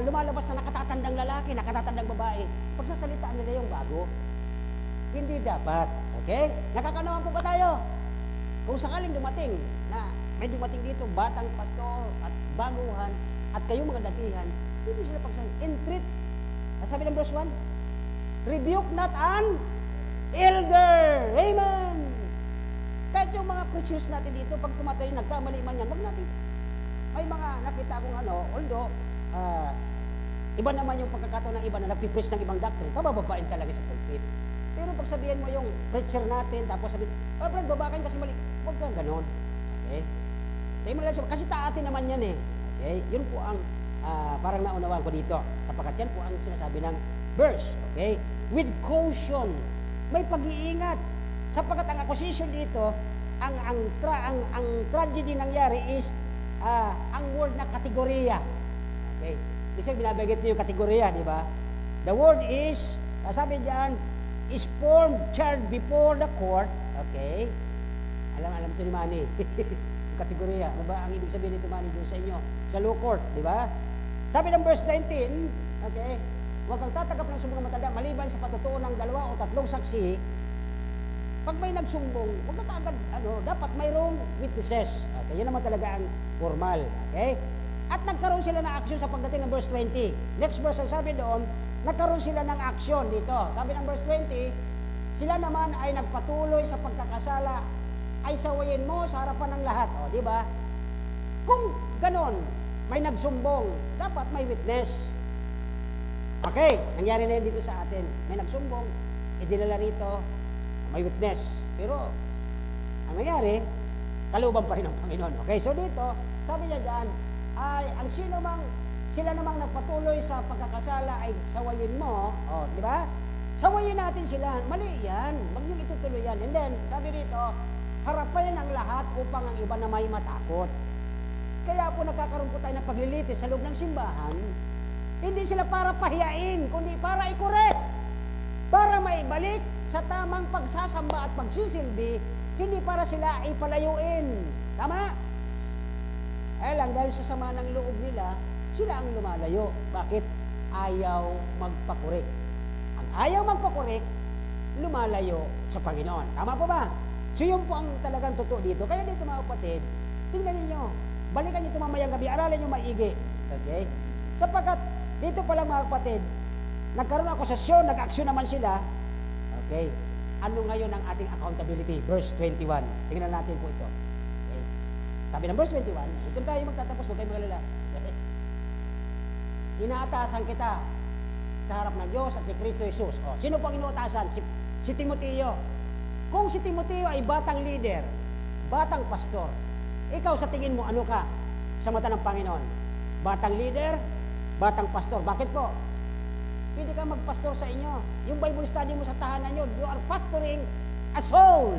lumalabas na nakatatandang lalaki, nakatatandang babae. Pagsasalitaan nila yung bago. Hindi dapat. Okay? Nakakanawan po ba tayo? Kung sakaling dumating na may dumating dito, batang pastor at baguhan at kayong mga datihan, hindi sila pagsasabi. Entreat. Sabi ng verse 1, rebuke not an elder. Amen. Kahit yung mga preachers natin dito, pag tumatayo, nagkamali man yan, wag natin. May mga nakita akong although, iba naman yung pagkakataon ng iba na nagpipreach ng ibang doctrine, pabababain talaga sa pulpit. Pero pag sabihin mo yung preacher natin, tapos sabihin, Brad, babakan kasi mali. Huwag kang ganon. Okay? Tayo mo lang siya, kasi taatin naman yan eh. Okay? Yun po ang parang naunawaan ko dito. Sapagkat yan po ang sinasabi ng verse. Okay? With caution. May pag-iingat. Sapagkat ang accusation dito, ang tragedy nangyari is ang word na kategorya. Okay? Kasi binabagit niyo yung kategorya, di ba? The word is, sabi diyan, is formed charged before the court. Okay? Alam ito ni Manny. Kategorya. Ano ba ang ibig sabihin nito, Manny, doon sa inyo? Sa law court, di ba? Sabi ng verse 19, okay, huwag kang tatanggap ng sumbong ng matanda maliban sa patutuo ng 2 o 3 saksi. Pag may nagsumbong, huwag ka kaagad, dapat mayroong witnesses. Okay, yun naman talaga ang formal. Okay? At nagkaroon sila ng action sa pagdating ng verse 20. Next verse, ang sabi doon, nagkaroon sila ng action dito. Sabi ng verse 20, sila naman ay nagpatuloy sa pagkakasala, ay sawayin mo sa harapan ng lahat. O, di ba? Kung ganon, may nagsumbong, dapat may witness. Okay, nangyari na yun dito sa atin. May nagsumbong, idinala rito, may witness. Pero, ang nangyari, kalooban pa rin ng Panginoon. Okay, so dito, sabi niya dyan, ay ang sila namang nagpatuloy sa pagkakasala ay sawayin mo, di ba? Sawayin natin sila. Mali yan. Huwag niyong itutuloy yan. And then, sabi rito, harapin ang lahat upang ang iba na may matakot. Kaya po nagkakaroon po tayo ng paglilitis sa loob ng simbahan. Hindi sila para pahiyain, kundi para i-correct. Para maibalik sa tamang pagsasamba at pagsisilbi, hindi para sila ipalayuin. Tama? Lang, dahil sa sama ng loob nila, sila ang lumalayo. Bakit? Ayaw magpakorek. Ang ayaw magpakorek, lumalayo sa Panginoon. Tama po ba? So yun po ang talagang totoo dito. Kaya dito mga kapatid, tingnan ninyo, balikan nyo ito mamayang gabi, aralin nyo maigi. Okay? Sapagkat dito pa lang mga kapatid, nagkaroon ng akusasyon, nag-aksyon naman sila. Okay? Ano ngayon ang ating accountability? Verse 21. Tingnan natin po ito. Okay? Sabi ng verse 21, ito tayo magtatapos, huwag kayo magalala. Okay? Inaatasan kita sa harap ng Diyos at ni Kristo Jesus. Sino po ang inuutasan? Si Timoteo. Kung si Timoteo ay batang leader, batang pastor, ikaw sa tingin mo, ano ka sa mata ng Panginoon? Batang leader, batang pastor. Bakit po? Hindi ka magpastor sa inyo. Yung Bible study mo sa tahanan nyo, you are pastoring a soul.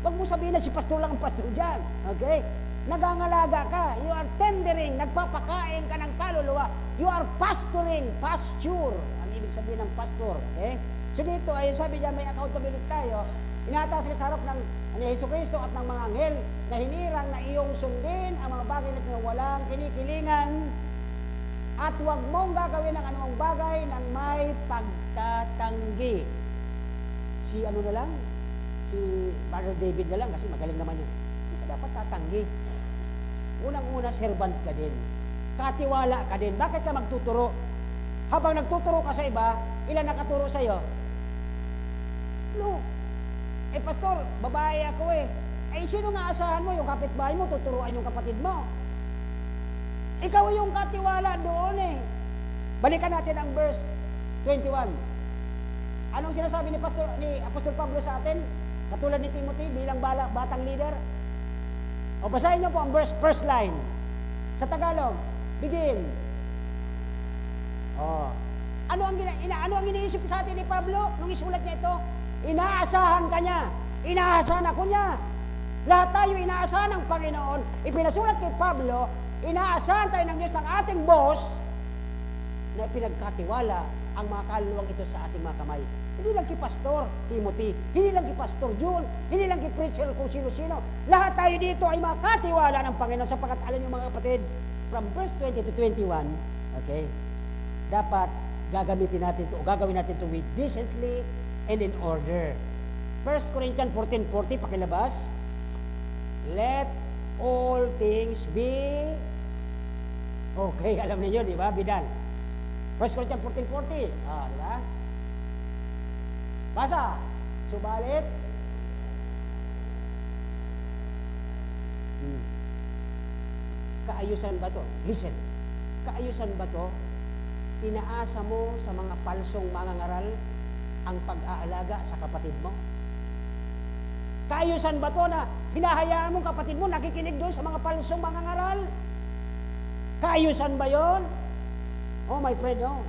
Huwag mo sabihin na si pastor lang ang pastor dyan. Okay? Nagangalaga ka. You are tendering, nagpapakain ka ng kaluluwa. You are pastoring, pasture. Ang ibig sabihin ng pastor. Okay? So dito, ayun sabi dyan, may accountability tayo. Inataas ka sa harap ng Jesucristo at ng mga anghel na hinirang na iyong sundin ang mga bagay na walang kinikilingan at huwag mong gagawin ang anumang bagay ng may pagtatanggi. Si ano na lang? Si Brother David na lang kasi magaling naman yun. Hindi ka dapat tatanggi. Unang-una, servant ka din. Katiwala ka din. Bakit ka magtuturo? Habang nagtuturo ka sa iba, ilan nakaturo sa iyo? No. Pastor, babae ako eh. Sino nga asahan mo? Yung kapitbahay mo, tuturuan yung kapatid mo. Ikaw yung katiwala doon eh. Balikan natin ang verse 21. Anong sinasabi ni Apostol Pablo sa atin? Katulad ni Timothy bilang batang leader. Basahin niyo po ang verse, first line. Sa Tagalog, begin. ano ang iniisip sa atin ni Pablo nung isulat niya ito? Inaasahan ka niya. Inaasahan ako niya. Lahat tayo inaasahan ng Panginoon. Ipinasulat kay Pablo, inaasahan tayo ng Diyos ng ating boss na pinagkatiwala ang mga kaluluwang ito sa ating mga kamay. Hindi lang kay Pastor Timothy, hindi lang kay Pastor June, hindi lang kay preacher kung sino-sino. Lahat tayo dito ay makatiwala ng Panginoon sapagkat alam niyo mga kapatid, from verse 20 to 21, okay, dapat gagawin natin ito with decently and in order. 1 Corinthians 14:40, pakilabas. Let all things be okay, alam niyo, di ba? Bidan. 1 Corinthians 14:40. Di ba? Basa. Subalit. Kaayusan ba to? Listen. Kaayusan ba to? Inaasa mo sa mga palsong mangangaral ang pag-aalaga sa kapatid mo? Kaayusan ba to na hinahayaan mong kapatid mo nakikinig doon sa mga palsong mangangaral? Kaayusan ba yon? Oh my friend, oh.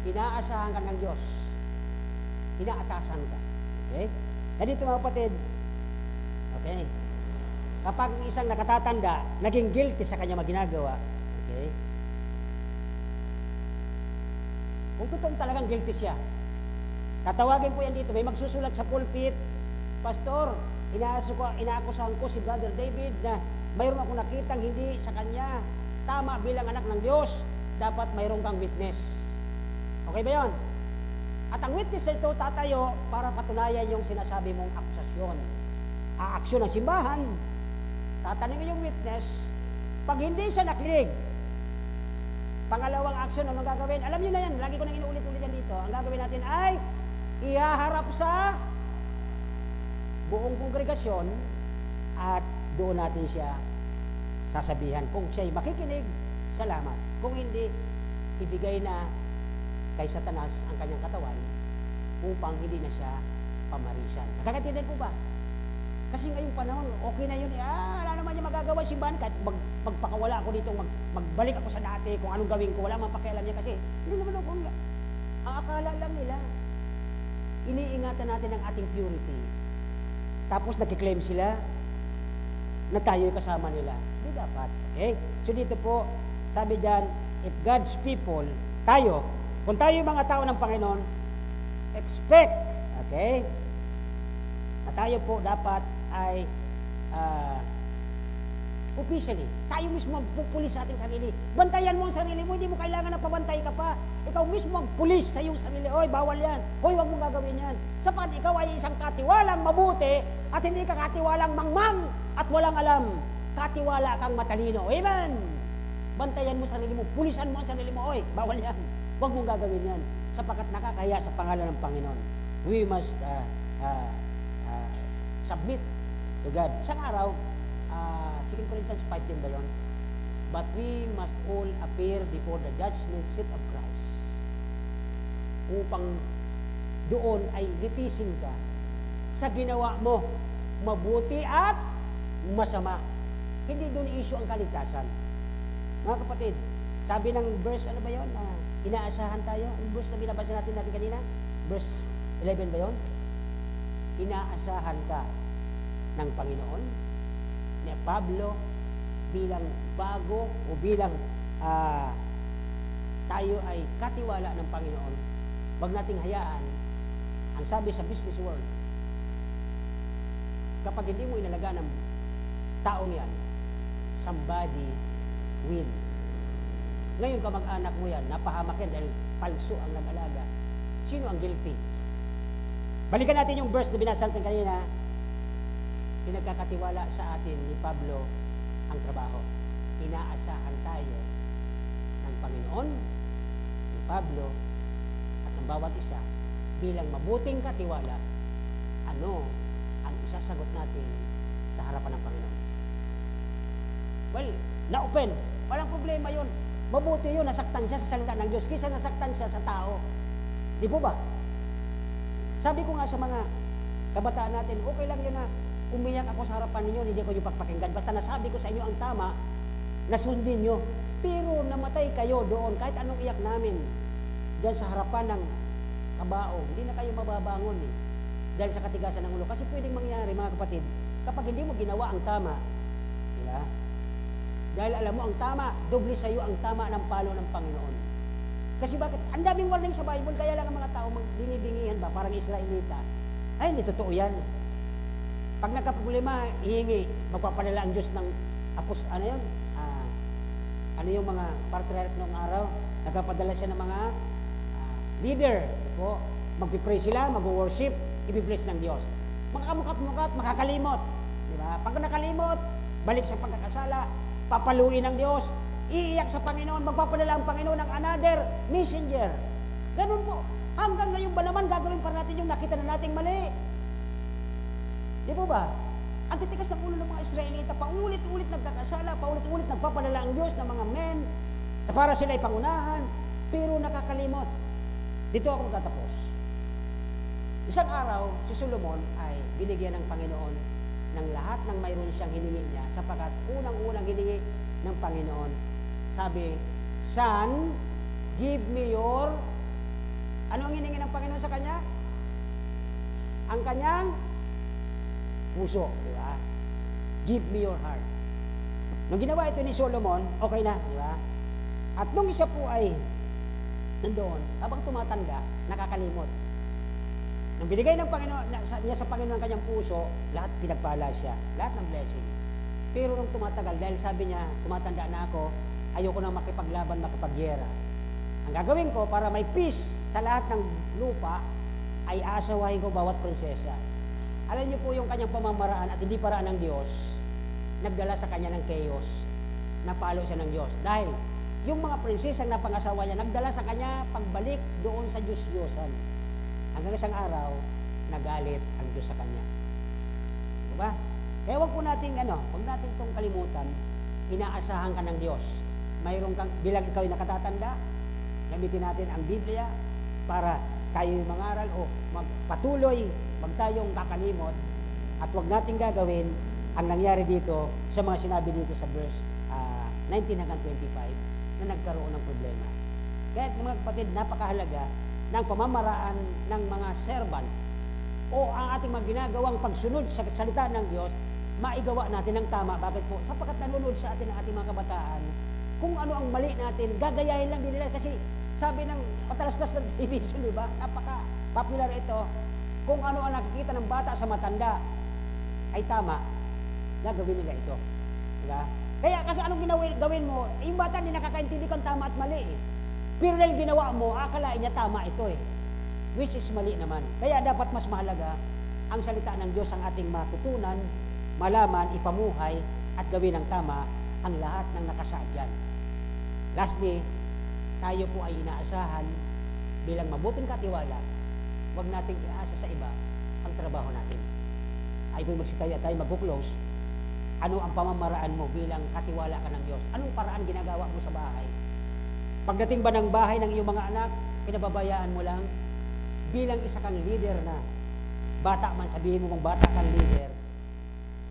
Inaasahan ka ng Diyos. Inaatasan ka. Okay? Kaya dito mga kapatid, okay, kapag isang nakatatanda, naging guilty sa kanya ginagawa, okay, kung totoong talagang guilty siya, tatawagin po yan dito, may magsusulat sa pulpit, Pastor, inaakusahan ko si Brother David na mayroon ako nakitang hindi sa kanya tama bilang anak ng Diyos, dapat mayroon kang witness. Okay ba yun? At ang witness na ito tatayo para patunayan yung sinasabi mong akusasyon. Aaksyon ng simbahan, tatanungin yung witness, pag hindi siya nakinig, pangalawang aksyon, anong gagawin? Alam niyo na yan, lagi ko nang inuulit-ulit yan dito. Ang gagawin natin ay ihaharap sa buong kongregasyon at doon natin siya sasabihan. Kung siya'y makikinig, salamat. Kung hindi, ibigay na kay Satanas ang kanyang katawan upang hindi na siya pamarisan. Nakakaintindihan po ba? Kasi ngayong panahon, okay na yun. Wala naman niya magagawa simbahan kahit magpakawala ako dito, magbalik ako sa dati, kung anong gawin ko, wala man pakialam niya kasi hindi naman ako, ang akala lang nila, iniingatan natin ang ating purity. Tapos nagkiklaim sila na tayo'y kasama nila. Hindi dapat. Okay? So dito po, sabi dyan, if God's people, tayo, kung tayo yung mga tao ng Panginoon, expect, okay, na tayo po dapat ay officially, tayo mismo ang pupulis sa ating sarili. Bantayan mo ang sarili mo, hindi mo kailangan na pabantay ka pa. Ikaw mismo ang pulis sa iyong sarili. Hoy, bawal yan. Hoy, huwag mong gagawin yan. Sapat ikaw ay isang katiwalang mabuti at hindi ka katiwalang mangmang at walang alam. Katiwala kang matalino. Amen! Bantayan mo sarili mo, pulisan mo ang sarili mo. Hoy, bawal yan. Huwag mong gagawin yan. Sapagkat nakakaya sa pangalan ng Panginoon. We must submit to God. Isang araw, 2 Corinthians 5 din ba yun? But we must all appear before the judgment seat of Christ. Upang doon ay litisin ka sa ginawa mo, mabuti at masama. Hindi doon issue ang kaligtasan. Mga kapatid, sabi ng verse, ano ba yun? Inaasahan tayo. Ang verse na binabasa natin kanina, verse 11 ba yun? Inaasahan ka ng Panginoon ni Pablo bilang bago o bilang tayo ay katiwala ng Panginoon. Huwag nating hayaan ang sabi sa business world, kapag hindi mo inalaga ng taong yan, somebody will. Ngayon kamag-anak mo yan, napahamak yan dahil palso ang nag-alaga. Sino ang guilty? Balikan natin yung verse na binasa natin kanina. Pinagkakatiwala sa atin ni Pablo ang trabaho. Inaasahan tayo ng Panginoon, ni Pablo, at ang bawat isa bilang mabuting katiwala. Ano ang isasagot natin sa harapan ng Panginoon? Well, na-open. Walang problema yun. Mabuti yun, nasaktan siya sa salita ng Diyos kaysa nasaktan siya sa tao. Di po ba? Sabi ko nga sa mga kabataan natin, okay lang yun na umiyak ako sa harapan ninyo, hindi ko yung pagpakinggan. Basta nasabi ko sa inyo ang tama, nasundin nyo. Pero namatay kayo doon, kahit anong iyak namin. diyan sa harapan ng kabaong, hindi na kayo mababangon eh. Dahil sa katigasan ng ulo. Kasi pwedeng mangyari, mga kapatid, kapag hindi mo ginawa ang tama, di ba? Dahil alam mo, ang tama, doble sa iyo ang tama ng palo ng Panginoon. Kasi bakit? Ang daming warning sa Bible, kaya lang ang mga tao binibingihan ba, parang Israelita. Ay, hindi totoo yan. Pag nagkaproblema, hihingi, magpapadala ang Diyos ng ano yun? Ano yung mga patriarch noong araw? Nagpapadala siya ng mga leader. Po, magpipray sila, mag-worship, ibibless ng Diyos. Makakamukat-mukat, makakalimot. Di ba? Pag nakalimot, balik sa pagkakasala, papaluin ng Diyos, iiyak sa Panginoon, magpapadala ang Panginoon ng another messenger. Ganun po. Hanggang ngayon ba naman gagawin pa natin yung nakita na nating mali? Di po ba? Ang titigas ng ulo ng mga Israelita, paulit-ulit nagkakasala, paulit-ulit nagpapadala ang Diyos ng mga men, para sila ay pangunahan, pero nakakalimot. Dito ako magtatapos. Isang araw, si Solomon ay binigyan ng Panginoon ng lahat ng mayroon siyang hiningi niya, sapagkat unang-unang hiningi ng Panginoon, sabi, Son, give me your... Ano ang hiningi ng Panginoon sa kanya? Ang kanyang puso, di ba? Give me your heart. Nung ginawa ito ni Solomon, okay na, di ba? At nung isa po ay nandoon, habang tumatanda, nakakalimot. Nung binigay ng Panginoon, niya sa Panginoon ang kanyang puso, lahat pinagpala siya, lahat ng blessing. Pero nung tumatagal, dahil sabi niya, tumatanda na ako, ayoko nang makipaglaban, makipagyera. Ang gagawin ko para may peace sa lahat ng lupa, ay aasawahin ko bawat prinsesa. Alam niyo po yung kanyang pamamaraan at hindi paraan ng Diyos, nagdala sa kanya ng chaos, napalo siya ng Diyos. Dahil yung mga prinsesang napangasawa niya, nagdala sa kanya pagbalik doon sa Diyos-Diyosan. Hanggang isang araw, nagalit ang Diyos sa kanya. Diba? Kaya wag po natin, wag natin itong kalimutan, inaasahan ka ng Diyos. Mayroon kang, bilang ikaw ay nakatatanda, gamitin natin ang Biblia para tayo'y mangaral o magpatuloy, wag tayong kakalimot at wag nating gagawin ang nangyari dito sa mga sinabi dito sa verse 19 hanggang 25 na nagkaroon ng problema. Kaya mga kapatid, napakahalaga ng pamamaraan ng mga servant o ang ating mga ginagawang pagsunod sa salita ng Diyos, maigawa natin ng tama. Bakit po? Sapagkat nanonood sa atin ang ating mga kabataan, kung ano ang mali natin, gagayahin lang din nila. Kasi sabi ng patalastas ng television, di ba? Napaka-popular ito. Kung ano ang nakikita ng bata sa matanda ay tama, gagawin nila ito. Di ba? Kaya kasi anong gawin mo, yung bata hindi nakakaintindi kung tama at mali eh. Pero dahil ginawa mo, akalain niya tama ito eh. Which is mali naman. Kaya dapat mas mahalaga ang salita ng Diyos ang ating matutunan, malaman, ipamuhay, at gawin ng tama ang lahat ng nakasaad yan. Lastly, tayo po ay inaasahan bilang mabuting katiwala, huwag nating iaasa sa iba ang trabaho natin. Ay kung magsitayo at tayo mag-close, ano ang pamamaraan mo bilang katiwala ka ng Diyos? Anong paraan ginagawa mo sa bahay? Pagdating ba ng bahay ng iyong mga anak, pinababayaan mo lang bilang isa kang leader na bata man, sabihin mo kung bata kang leader,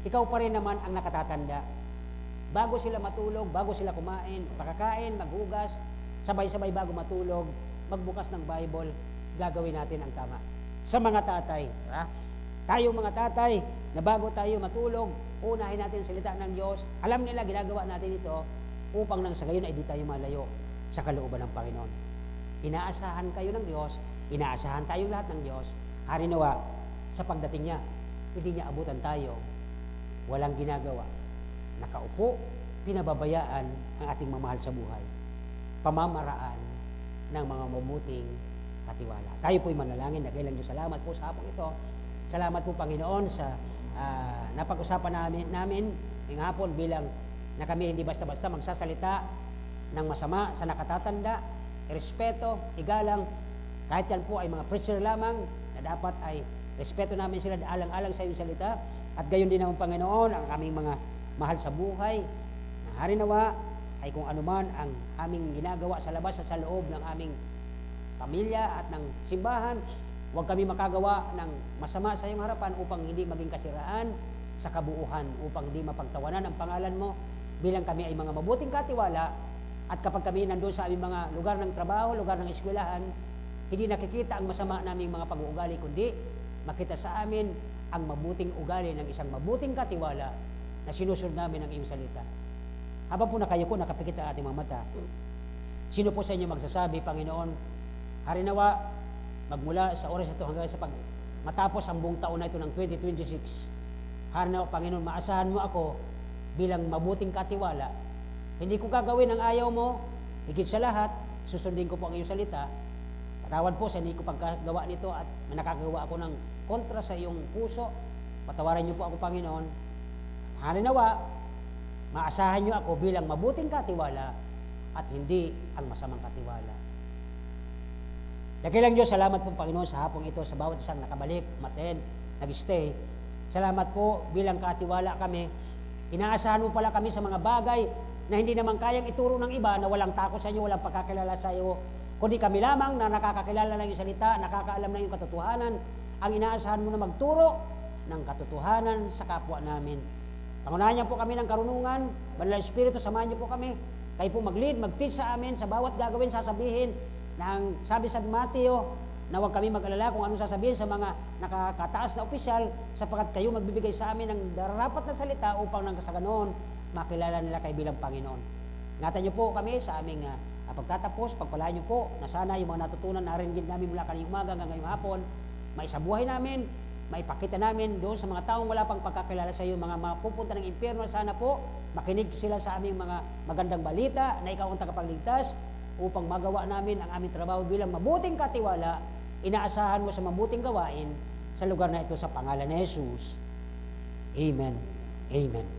ikaw pa rin naman ang nakatatanda. Bago sila matulog, bago sila kumain, pakakain, maghugas, sabay-sabay bago matulog, magbukas ng Bible, gagawin natin ang tama. Sa mga tatay, tayong mga tatay, na bago tayo matulog, unahin natin ang salita ng Diyos. Alam nila, ginagawa natin ito upang nang sa gayon ay di tayo malayo sa kalooban ng Panginoon. Inaasahan kayo ng Diyos, inaasahan tayong lahat ng Diyos. Hari nawa, sa pagdating niya, hindi niya abutan tayo, walang ginagawa. Nakaupo, pinababayaan ang ating mamahal sa buhay. Pamamaraan ng mga mabuting katiwala. Tayo po'y manalangin, nagailan Diyos. Salamat po sa hapong ito. Salamat po, Panginoon, sa napag-usapan namin ngayong hapon bilang na kami hindi basta-basta magsasalita ng masama sa nakatatanda, respeto, igalang, kahit yan po ay mga preacher lamang, na dapat ay respeto namin sila, alang-alang sa iyong salita, at gayon din naman, Panginoon, ang aming mga mahal sa buhay, na harinawa ay kung anuman ang aming ginagawa sa labas at sa loob ng aming pamilya at ng simbahan, huwag kami makagawa ng masama sa iyong harapan upang hindi maging kasiraan sa kabuuhan, upang hindi mapagtawanan ang pangalan mo, bilang kami ay mga mabuting katiwala, At kapag kami nandun sa aming mga lugar ng trabaho, lugar ng eskwelahan, hindi nakikita ang masama naming mga pag-uugali, kundi makita sa amin ang mabuting ugali ng isang mabuting katiwala na sinusunod namin ang iyong salita. Habang po nakayuko, nakapikit ang ating mga mata, sino po sa inyo magsasabi, Panginoon, harinawa, magmula sa oras ito hanggang sa matapos ang buong taon na ito ng 2026, harinawa, Panginoon, maasahan mo ako bilang mabuting katiwala. Hindi ko gagawin ang ayaw mo, higit sa lahat, susundin ko po ang iyong salita. Patawad po sa hindi ko pagkagawa nito at nakakagawa ako ng kontra sa iyong puso. Patawarin niyo po ako, Panginoon. At harinawa, maasahan niyo ako bilang mabuting katiwala at hindi ang masamang katiwala. Dakilang Diyos, salamat po, Panginoon, sa hapong ito, sa bawat isang nakabalik, umattend, nag-stay. Salamat po bilang katiwala kami. Inaasahan mo pala kami sa mga bagay na hindi naman kayang ituro ng iba, na walang takot sa iyo, walang pagkakilala sa iyo, kundi kami lamang na nakakakilala ng iyong salita, nakakaalam ng iyong katotohanan, ang inaasahan mo na magturo ng katotohanan sa kapwa namin. Pangunahan niyo po kami ng karunungan, Banal na Espiritu, samahan niyo po kami, kayo po mag-lead, mag-teach sa amin, sa bawat gagawin, sasabihin, na ang sabi sa Mateo, na huwag kami mag-alala kung ano sasabihin sa mga nakakataas na opisyal, sapagkat kayo magbibigay sa amin ng darapat na salita upang nang sa ganoon, makilala nila kayo bilang Panginoon. Ingatan niyo po kami sa aming pagtatapos, pagpalaan niyo po na sana yung mga natutunan na ringgit namin mula kanina umaga hanggang ngayong hapon, maisabuhay namin, maipakita namin doon sa mga taong wala pang pagkakilala sa iyo, mga pupunta ng impyerno, sana po makinig sila sa aming mga magandang balita na ikaw ang tagapagligtas upang magawa namin ang aming trabaho bilang mabuting katiwala. Inaasahan mo sa mabuting gawain sa lugar na ito sa pangalan ni Jesus. Amen. Amen.